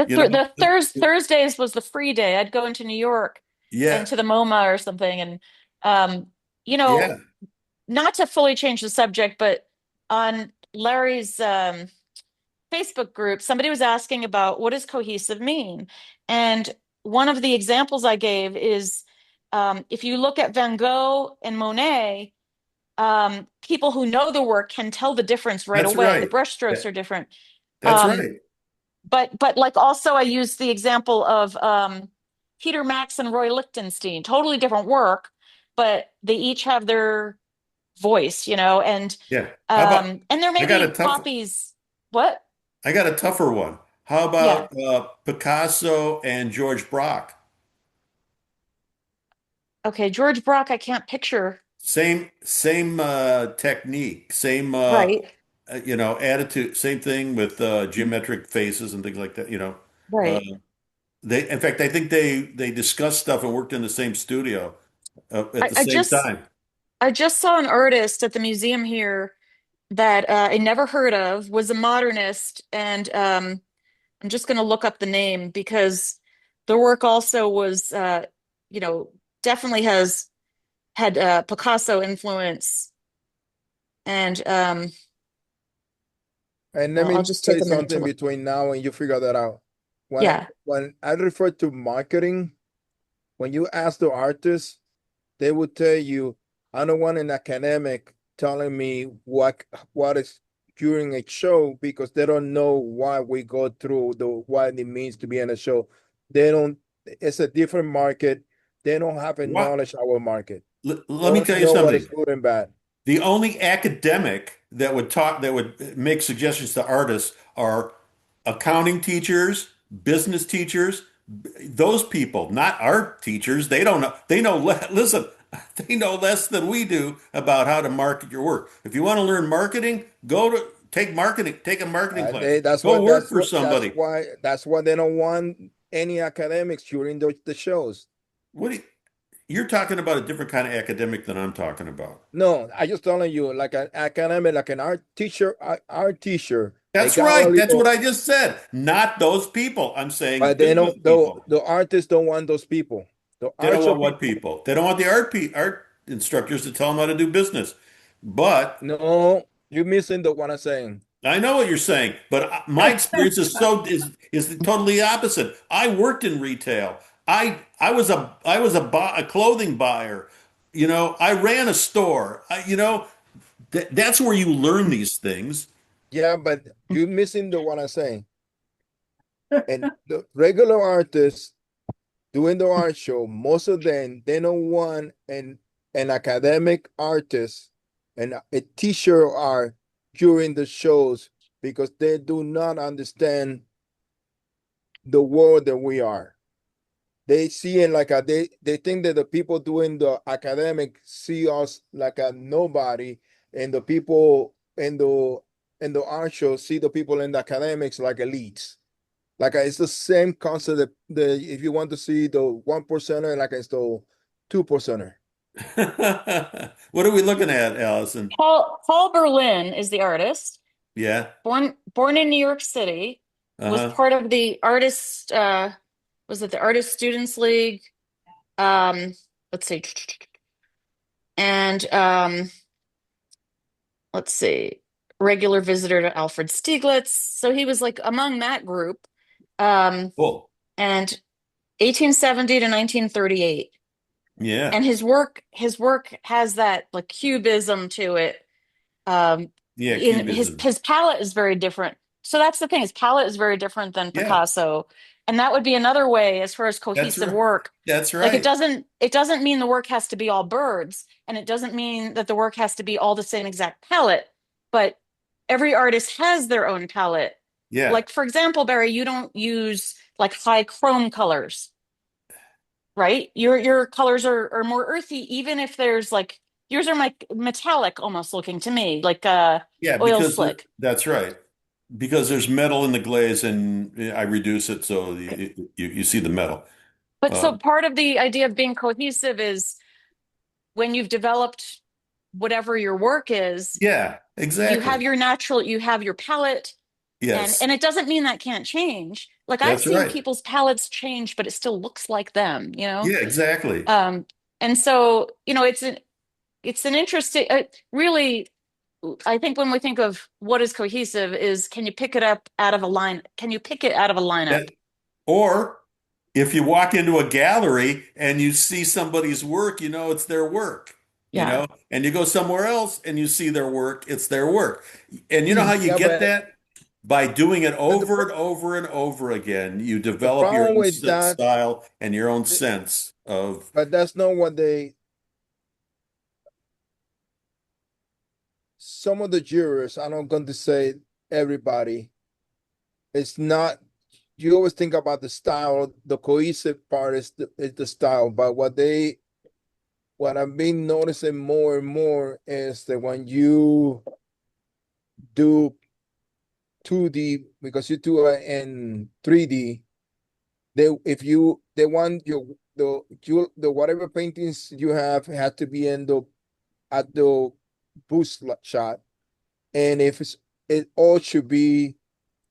You know, Thursdays was the free day. I'd go into New York and yeah, to the MoMA or something, and um, you know, yeah, not to fully change the subject, but on Larry's Facebook group, somebody was asking about what does cohesive mean? And one of the examples I gave is if you look at Van Gogh and Monet, people who know the work can tell the difference right that's away. The right. brushstrokes That, are different. that's Um, right. but like also I used the example of Peter Max and Roy Lichtenstein, totally different work, but they each have their voice, and Yeah. How about and there I may got a be tough copies. What? I got a tougher one. How Yeah. about Picasso and George Braque? Okay, George Brock, I can't picture. Same technique, same Right, attitude, same thing with geometric faces and things like that, Uh, right. they in fact I think they discussed stuff and worked in the same studio at I, the I same just time. I just saw an artist at the museum here that I never heard of, was a modernist, and I'm just going to look up the name because the work also was, you know, definitely has had Picasso influence. And and let well, I'll me just say take a minute to something look. between now and you figure that out. Yeah. When I refer to marketing, when you ask the artist, they will tell you, I don't want an academic telling me what is during a show because they don't know why we go through what it means to be in a show. They don't, it's a different market. They don't have a What? knowledge our market. They Let me tell don't you know what is something. good and bad. The only academic that would make suggestions to artists are accounting teachers, business teachers, those people, not art teachers. They don't know. Listen, they know less than we do about how to market your work. If you want to learn marketing, take a marketing class. That's Go what work for somebody. that's why they don't want any academics during the shows. What do you, you're talking about a different kind of academic than I'm talking about. No, I just telling you, like an academic, like an art teacher, they That's got a right. That's what little, I just said. Not those people. I'm saying but they business don't. people. The artists don't want those people. The They don't art show want what people. people? They don't want the art instructors to tell them how to do business. But No, you're missing the what I'm saying. I know what you're saying. But my experience is totally opposite. I worked in retail. I was a clothing buyer. I ran a store. That's where you learn these things. Yeah, but you're missing the what I'm saying. And the regular artists doing the art show, most of them they don't want an academic artist and a teacher art during the shows because they do not understand the world that we are. They see it like they think that the people doing the academic see us like a nobody, and the people in the art show see the people in the academics like elites. Like it's the same concept that if you want to see the 1%er, like it's the 2%er. What are we looking at, Allison? Paul Berlin is the artist. Yeah. Born in New York City, was Uh-huh. part of the artist was it the Artist Students League? Let's see. And let's see, regular visitor to Alfred Stieglitz. So he was like among that group. Cool. And 1870 to 1938. Yeah. And his work has that like cubism to it. Yeah, In his cubism. his palette is very different. So that's the thing, his palette is very different than Yeah, Picasso. And that would be another way as far as that's cohesive right. work. That's Like right. it doesn't mean the work has to be all birds, and it doesn't mean that the work has to be all the same exact palette, but every artist has their own palette. Yeah. Like for example, Barry, you don't use like high chrome colors, right? Your colors are more earthy, even if there's like yours are like metallic almost looking to me, like Yeah, oil because slick. that's right. Because there's metal in the glaze and I reduce it so you see the metal. But so Um, part of the idea of being cohesive is when you've developed whatever your work is, yeah, exactly. you have your palette, and Yes, it doesn't mean that can't change. Like I've that's seen right. people's palettes change, but it still looks like them, you know? Yeah, exactly. Um, and so, it's an interesting, really, I think when we think of what is cohesive is can you pick it up out of a line? Can you pick it out of a lineup? That, or if you walk into a gallery and you see somebody's work, you know it's their work, you Yeah. know, and you go somewhere else and you see their work, it's their work. And you know how you Yeah, get that? By doing it but the over and over and over again. You the develop your problem own with that, style and your own th- sense of, but that's not what some of the jurors, I'm not going to say everybody, it's not, you always think about the style, the cohesive part is the style, but what I've been noticing more and more is that when you do 2D, because you do it in 3D, they want the whatever paintings you have to be in the at the shot, and if it all should be,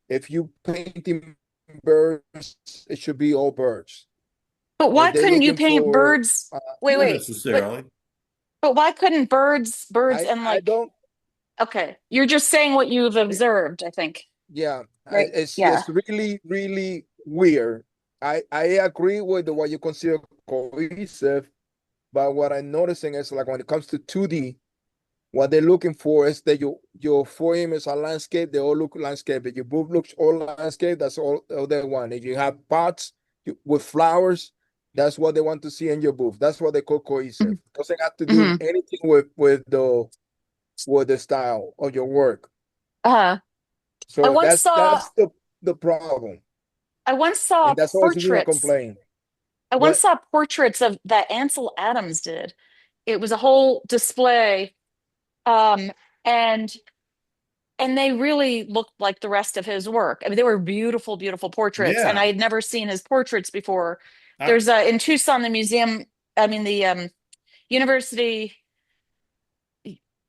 if you painting birds, it should be all birds. But why If they're couldn't you looking paint for, birds? Wait, not wait. necessarily. But why couldn't birds and I like, don't, okay, you're just saying what you've observed, I think. yeah, Right? it's Yeah. just really, really weird. I agree with what you consider cohesive, but what I'm noticing is like when it comes to 2D, what they're looking for is that your foreign is a landscape, they all look landscape. If your booth looks all landscape, that's all they want. If you have pots with flowers, that's what they want to see in your booth. That's what they call cohesive. Doesn't have to do Hmm. anything with the style of your work. Uh, I So once that's saw the problem. I once saw And that's always been a portraits. complaint. I once What saw portraits of that Ansel Adams did. It was a whole display, um, and they really looked like the rest of his work. I mean, they were beautiful, beautiful portraits, and I Yeah. had never seen his portraits before. I, There's in Tucson, the museum, I mean the university,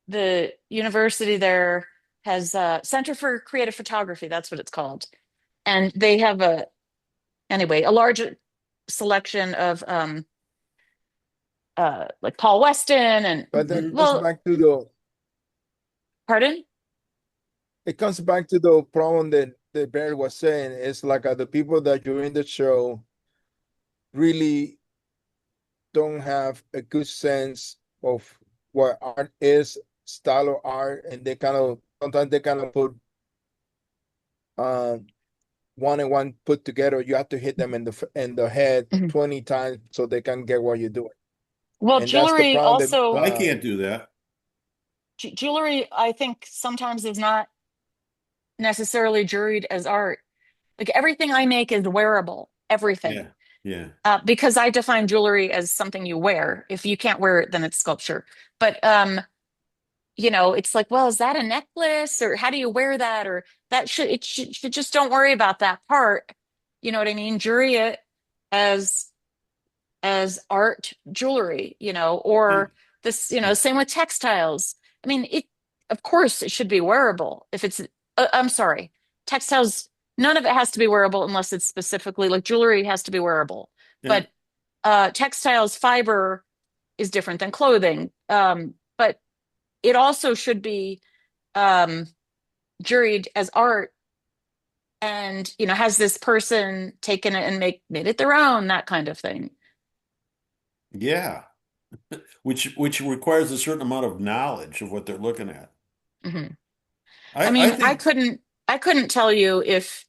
the university there has a Center for Creative Photography. That's what it's called, and they have a large selection of like Paul Weston and but that comes well, back to the pardon? it comes back to the problem that Barry was saying. It's like the people that during the show really don't have a good sense of what art is, style of art, and they kind of sometimes they kind of put um one and one put together. You have to hit them in the head Mhm. 20 times so they can get what you're doing. Well, And that's the jewelry problem that also well, I can't do that. jewelry, I think sometimes is not necessarily juried as art. Like everything I make is wearable, everything. Yeah. Yeah. Because I define jewelry as something you wear. If you can't wear it, then it's sculpture. But it's like, well, is that a necklace, or how do you wear that, or that should just don't worry about that part. You know what I mean? Jury it as art jewelry, or this, same with textiles. I mean, of course it should be wearable. If it's, I'm sorry, textiles, none of it has to be wearable unless it's specifically like jewelry has to be wearable. Yeah. But textiles fiber is different than clothing. But it also should be um, juried as art and, has this person taken it and made it their own, that kind of thing. Yeah. Which requires a certain amount of knowledge of what they're looking at. Hmm. I I mean, think, I couldn't tell you if,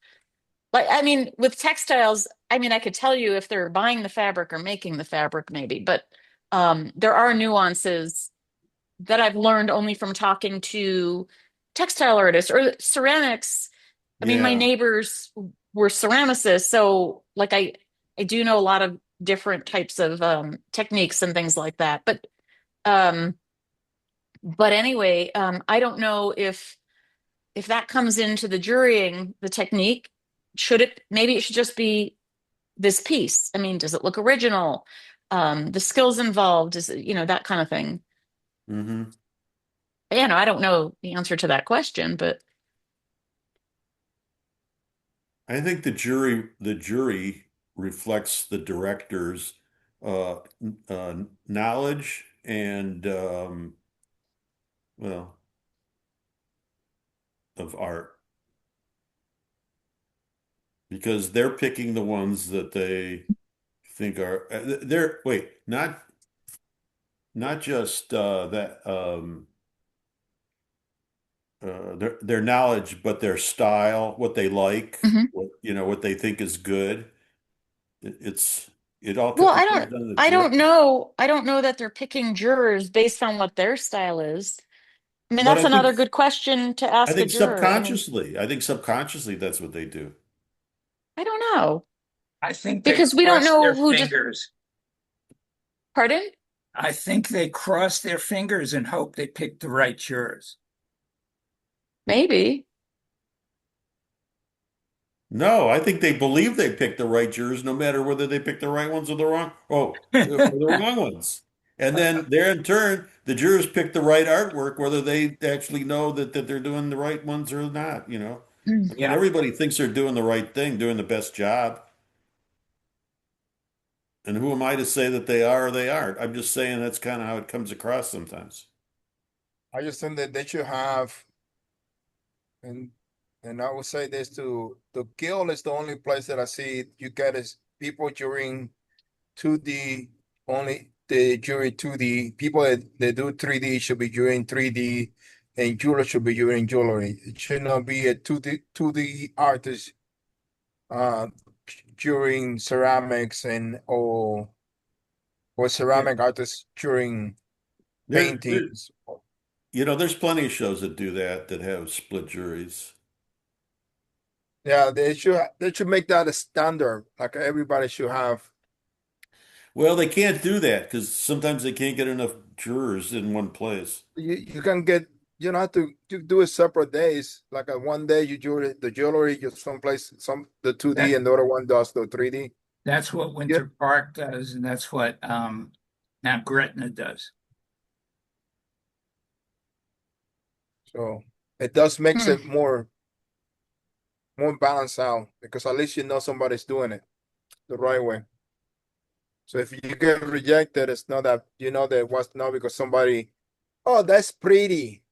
like, I mean, with textiles, I mean, I could tell you if they're buying the fabric or making the fabric, maybe, but there are nuances that I've learned only from talking to textile artists or ceramics. I mean, my yeah. neighbors were ceramicists, so like I do know a lot of different types of techniques and things like that. Um, but anyway, I don't know if that comes into the jurying, the technique. Maybe it should just be this piece. I mean, does it look original? The skills involved, is it, that kind of thing. Hmm. I don't know the answer to that question, but I think the jury reflects the director's uh, knowledge and well, of art, because they're picking the ones that they think are they're wait, not just that their knowledge, but their style, what they like, Mhm. what they think is good. It's it all Well, it comes down to the I don't director. know. I don't know that they're picking jurors based on what their style is. I mean, But that's another good question to I ask a think juror. I mean, subconsciously that's what they do. I don't know I think they because we don't cross know their who just, fingers. pardon? I think they cross their fingers and hope they pick the right jurors. Maybe. No, I think they believe they picked the right jurors, no matter whether they picked the right ones or the wrong ones. And then there in turn, the jurors pick the right artwork, whether they actually know that they're doing the right ones or not. I mean, Yeah, everybody thinks they're doing the right thing, doing the best job. And who am I to say that they are or they aren't? I'm just saying that's kind of how it comes across sometimes. I just think that they should have, and and I would say this too, the guild is the only place that I see you get is people during 2D, only the jury 2D. People that do 3D should be doing 3D, and jewelers should be doing jewelry. It should not be a 2D artist uh during ceramics or Yeah. ceramic artists during There, there, paintings. there's plenty of shows that do that have split juries. Yeah, they should make that a standard. Like everybody should have. Well, they can't do that because sometimes they can't get enough jurors in one place. You can get, you don't have to do it separate days. Like one day you do the jewelry just someplace, the 2D, that and the other one does the 3D. that's what Yeah. Winter Park does, and that's what now Gretna does. So it does makes Hmm. it more balanced out because at least you know somebody's doing it the right way. So if you get rejected, it's not that you know that it was not because somebody, oh, that's pretty.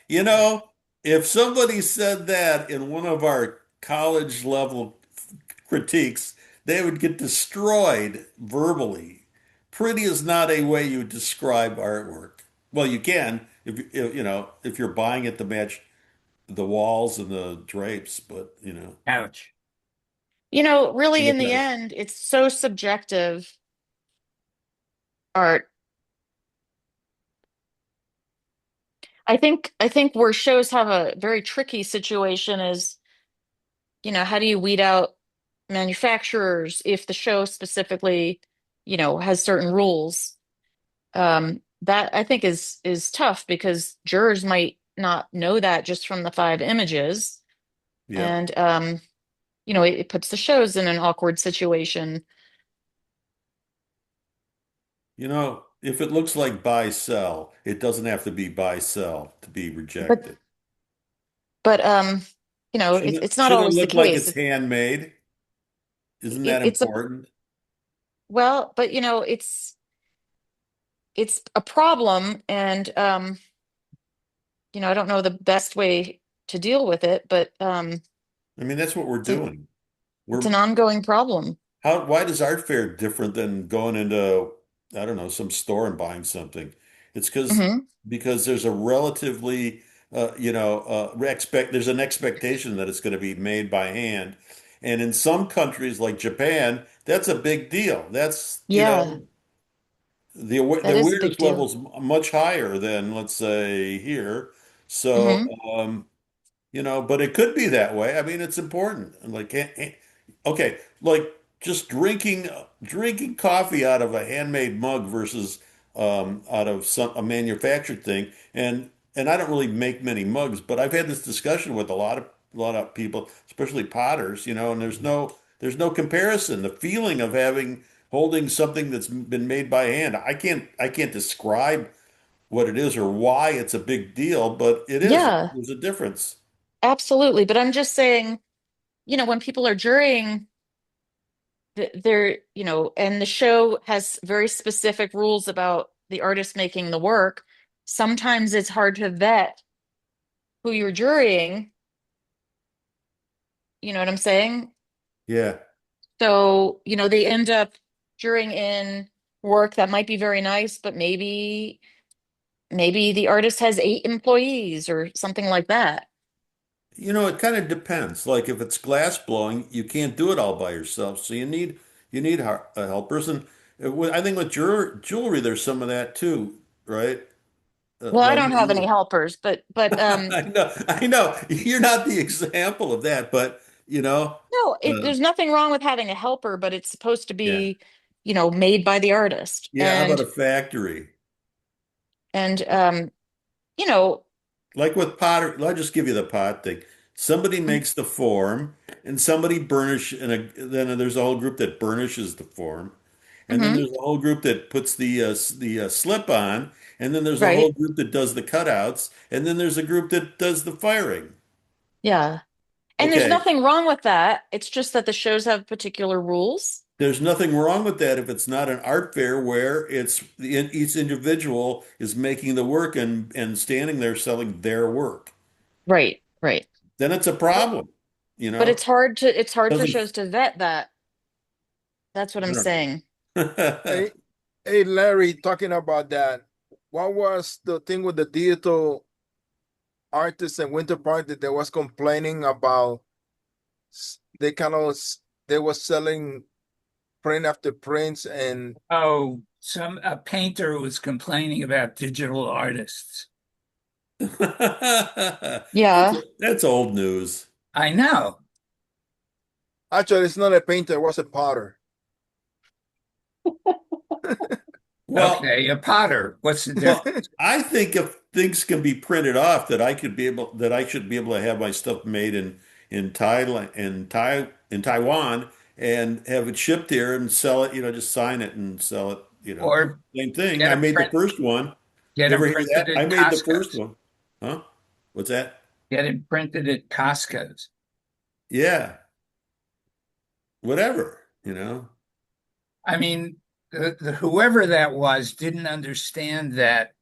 You know, if somebody said that in one of our college level critiques, they would get destroyed verbally. Pretty is not a way you describe artwork. Well, you can if you're buying it to match the walls and the drapes, but Ouch. Really, in the okay. end, it's so subjective, art. I think where shows have a very tricky situation is, how do you weed out manufacturers if the show specifically, has certain rules? That I think is tough because jurors might not know that just from the five images. Yeah. And it puts the shows in an awkward situation. If it looks like buy sell, it doesn't have to be buy sell to be But rejected. but Shouldn't it, it's not shouldn't it always the look like case. it's handmade? Isn't that It's a important? well, but it's a problem, and I don't know the best way to deal with it, but I mean, that's what we're it, doing. it's We're an ongoing problem. why does art fair different than going into, I don't know, some store and buying something? It's Hmm. because there's a relatively, there's an expectation that it's going to be made by hand. And in some countries like Japan, that's a big deal. That's, Yeah, the that is a big awareness deal. level's much higher than, let's say, here. So, Hmm. but it could be that way. I mean, it's important. Like, okay, like just drinking coffee out of a handmade mug versus out of a manufactured thing. And I don't really make many mugs, but I've had this discussion with a lot of people, especially potters, and there's no comparison. The feeling of holding something that's been made by hand. I can't describe what it is or why it's a big deal, but it is. Yeah, There's a difference. absolutely. But I'm just saying, when people are jurying, they're, and the show has very specific rules about the artist making the work. Sometimes it's hard to vet who you're jurying. You know what I'm saying? Yeah. So, they end up jurying in work that might be very nice, but maybe the artist has 8 employees or something like that. It kind of depends. Like if it's glass blowing, you can't do it all by yourself. So you need helpers. And I think with jewelry, there's some of that too, right? Well, I Like don't have any helpers, but I know you're not the example of that, but no, uh, there's nothing wrong with having a helper, but it's supposed to yeah, be, made by the artist. yeah. How about And a factory? and you know, Like with pottery, I'll just give you the pot thing. Somebody makes the form, and somebody then there's a whole group that burnishes the form. And then mhm, there's a whole group that puts the slip on, and then there's a whole right? group that does the cutouts, and then there's a group that does the firing. Yeah. And there's Okay, nothing wrong with that. It's just that the shows have particular rules. there's nothing wrong with that if it's not an art fair where each individual is making the work and standing there selling their work. Right, right. Then it's a But problem, you But know? it's hard for Doesn't shows to vet that. That's what I I'm don't saying. know. Hey, hey, Larry, talking about that, what was the thing with the digital artists in Winter Park that they was complaining about? They kind of they was selling print after prints, and Oh, a painter was complaining about digital artists. That's Yeah. that's old news. I know. actually, it's not a painter, it was a potter. Well, Okay, a potter. What's the difference? Well, I think if things can be printed off, that I should be able to have my stuff made in Thailand, in Taiwan, and have it shipped here and sell it. Just sign it and sell it. Or Same thing. get I them made the print, first one. get You them ever hear printed that? I at made the first Costco's. one. Huh? What's that? Get it printed at Costco's. Yeah, whatever. You know. I mean, whoever that was didn't understand that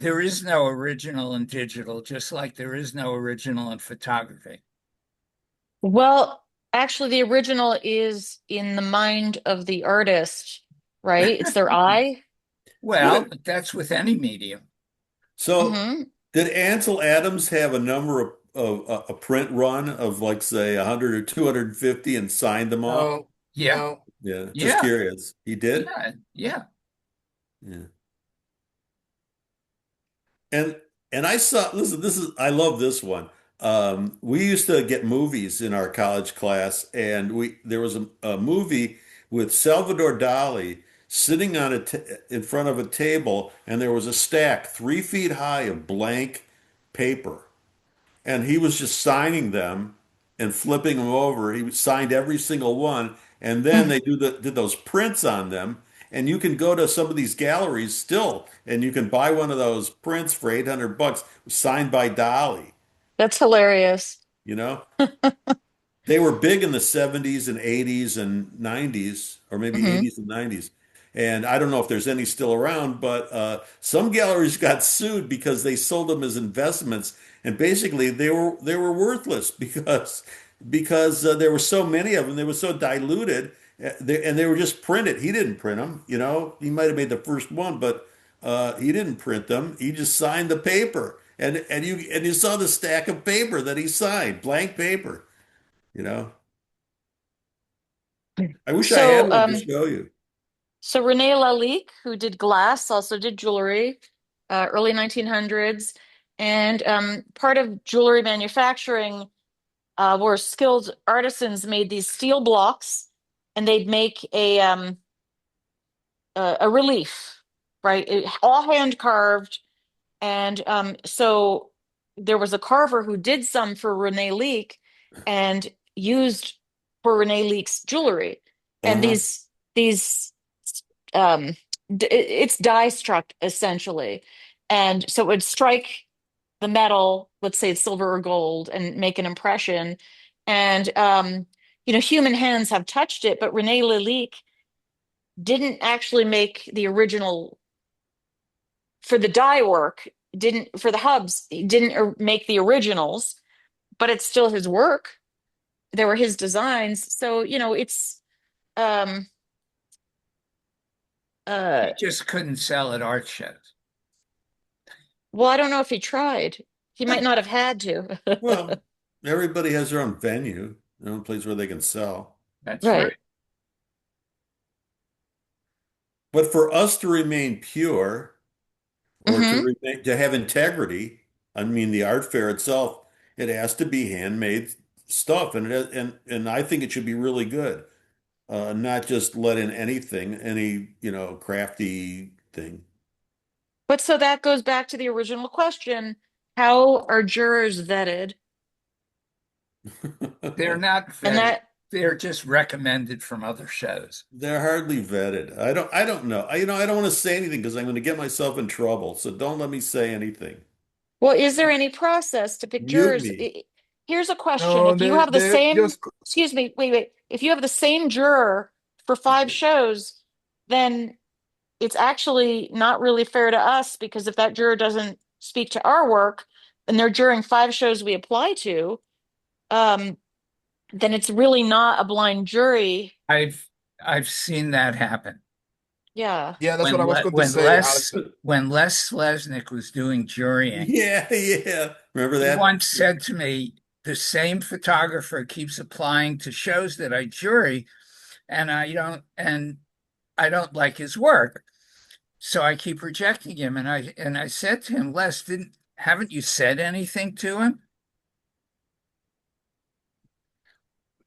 there is no original in digital, just like there is no original in photography. Well, actually, the original is in the mind of the artist, right? It's their eye. Well, What? but that's with any medium. So, Hmm. did Ansel Adams have a number of a print run of like say 100 or 250 and signed them off? No, Yeah, no. Yeah, just yeah, curious. He did? yeah, yeah. Yeah. And listen, I love this one. We used to get movies in our college class, and there was a movie with Salvador Dali sitting in front of a table, and there was a stack 3 feet high of blank paper. and he was just signing them and flipping them over. He signed every single one, and then they did those prints on them. And you can go to some of these galleries still, and you can buy one of those prints for $800, signed by Dolly. That's hilarious. You know, they were big in the 70s and 80s and 90s, or maybe Hmm. 80s and 90s. And I don't know if there's any still around, but some galleries got sued because they sold them as investments, and basically they were worthless because there were so many of them. They were so diluted, and they were just printed. He didn't print them, you know. He might have made the first one, but he didn't print them. He just signed the paper, and you saw the stack of paper that he signed, blank paper. You know, I wish I had So, one to show you. so Rene Lalique, who did glass, also did jewelry, early 1900s, and part of jewelry manufacturing where skilled artisans made these steel blocks, and they'd make a relief, right? All hand carved, and so there was a carver who did some for Rene Leake and used for Rene Leake's jewelry, and Uh-huh. these it's die struck essentially, and so it would strike the metal, let's say it's silver or gold, and make an impression. And human hands have touched it, but Rene Lalique didn't actually make the original for the die work, didn't for the hubs, he didn't make the originals, but it's still his work. They were his designs. So, it's um He uh just couldn't sell at art shows. well, I don't know if he tried. He might not have had to. Well, everybody has their own venue, their own place where they can sell. That's right. Right. But for us to remain pure or to Hmm. remain to have integrity, I mean, the art fair itself, it has to be handmade stuff, and I think it should be really good, not just let in anything, any crafty thing. But so that goes back to the original question. How are jurors vetted? They're not And vetted. that, They're just recommended from other shows. They're hardly vetted. I don't know. I don't want to say anything because I'm going to get myself in trouble. So don't let me say anything. well, is there any process to pick Mute jurors? me. Here's a question. No, If you have the they same, just excuse me, wait. If you have the same juror for 5 shows, then it's actually not really fair to us, because if that juror doesn't speak to our work and they're during 5 shows we apply to, um, then it's really not a blind jury. I've seen that happen. Yeah. yeah, that's what I was going to say, Allison. When Les Slesnik was doing jurying, Yeah, yeah. Remember he that? once said to me, the same photographer keeps applying to shows that I jury, and I don't like his work. So I keep rejecting him. And I said to him, Les, haven't you said anything to him?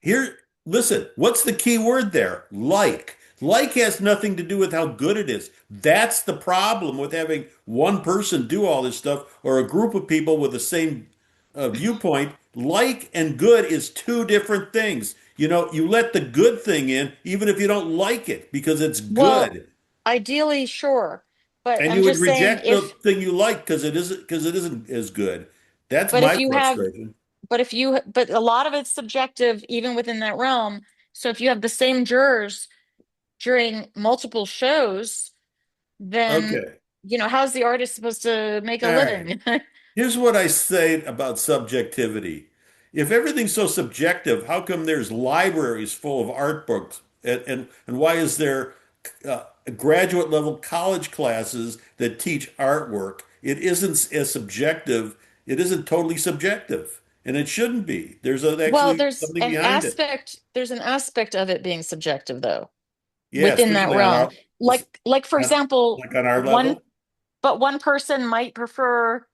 Here, listen, what's the key word there? Like. Like has nothing to do with how good it is. That's the problem with having one person do all this stuff or a group of people with the same viewpoint. Like and good is two different things. You let the good thing in even if you don't like it because it's Well, good. ideally, sure. But And I'm you would just saying reject the thing you like because it isn't as good. That's but my if you have, frustration. but a lot of it's subjective, even within that realm. So if you have the same jurors during multiple shows, then, Okay. how's the artist supposed to make a All right. living? Here's what I say about subjectivity. If everything's so subjective, how come there's libraries full of art books? And why is there graduate level college classes that teach artwork? It isn't as subjective. It isn't totally subjective, and it shouldn't be. Well, Actually something behind it. there's an aspect of it being subjective, though, Yeah, within that especially on realm. our Like for on, example, like on our one level. but one person might prefer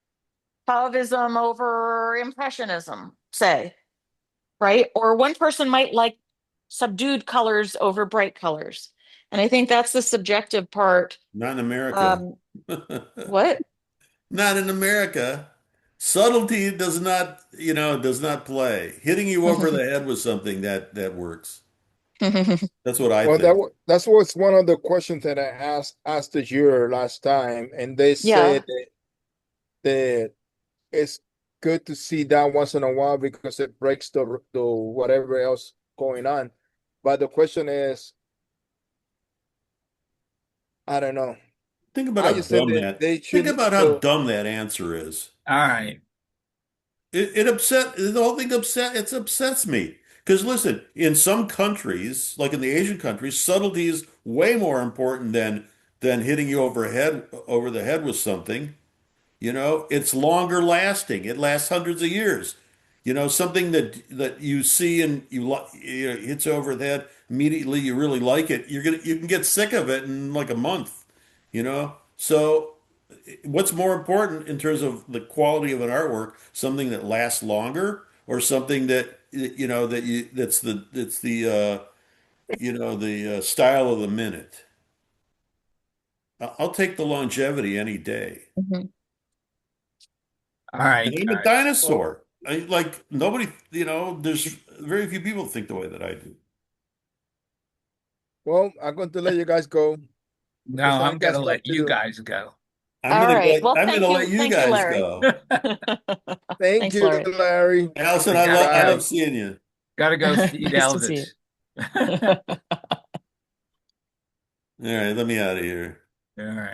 Fauvism over Impressionism, say, right? Or one person might like subdued colors over bright colors. And I think that's the subjective part. Not in America. Um, what? Not in America. Subtlety does not, does not play. Hitting you over the head with something that works. That's what I Well, think. that's was one of the questions that I asked the juror last time, and they Yeah. said that it's good to see that once in a while because it breaks the whatever else going on. But the question is, I don't know. Think about I how just think dumb that that. they Think should about how still. dumb that answer is. All right. It upset the whole thing. Upsets me because listen, in some countries, like in the Asian countries, subtlety is way more important than hitting you over the head with something. It's longer lasting. It lasts hundreds of years. Something that you see and hits you over the head immediately. You really like it. You can get sick of it in like a month. So what's more important in terms of the quality of an artwork? Something that lasts longer, or something that's the style of the minute. I'll take the longevity any day. Mhm. All And right, I'm a guys. Well, dinosaur. Like nobody, there's very few people think the way that I do. well, I'm going to let you guys go No, because I I'm got gonna stuff let to you do. guys go. All right. Well, I'm gonna let you thank you, guys Larry. go. Thank Thanks, you, Larry. Larry. Allison, I gotta I go. love Bye. seeing you. Gotta go feed Nice to see Elvis. you. All right, let me out of here. All right.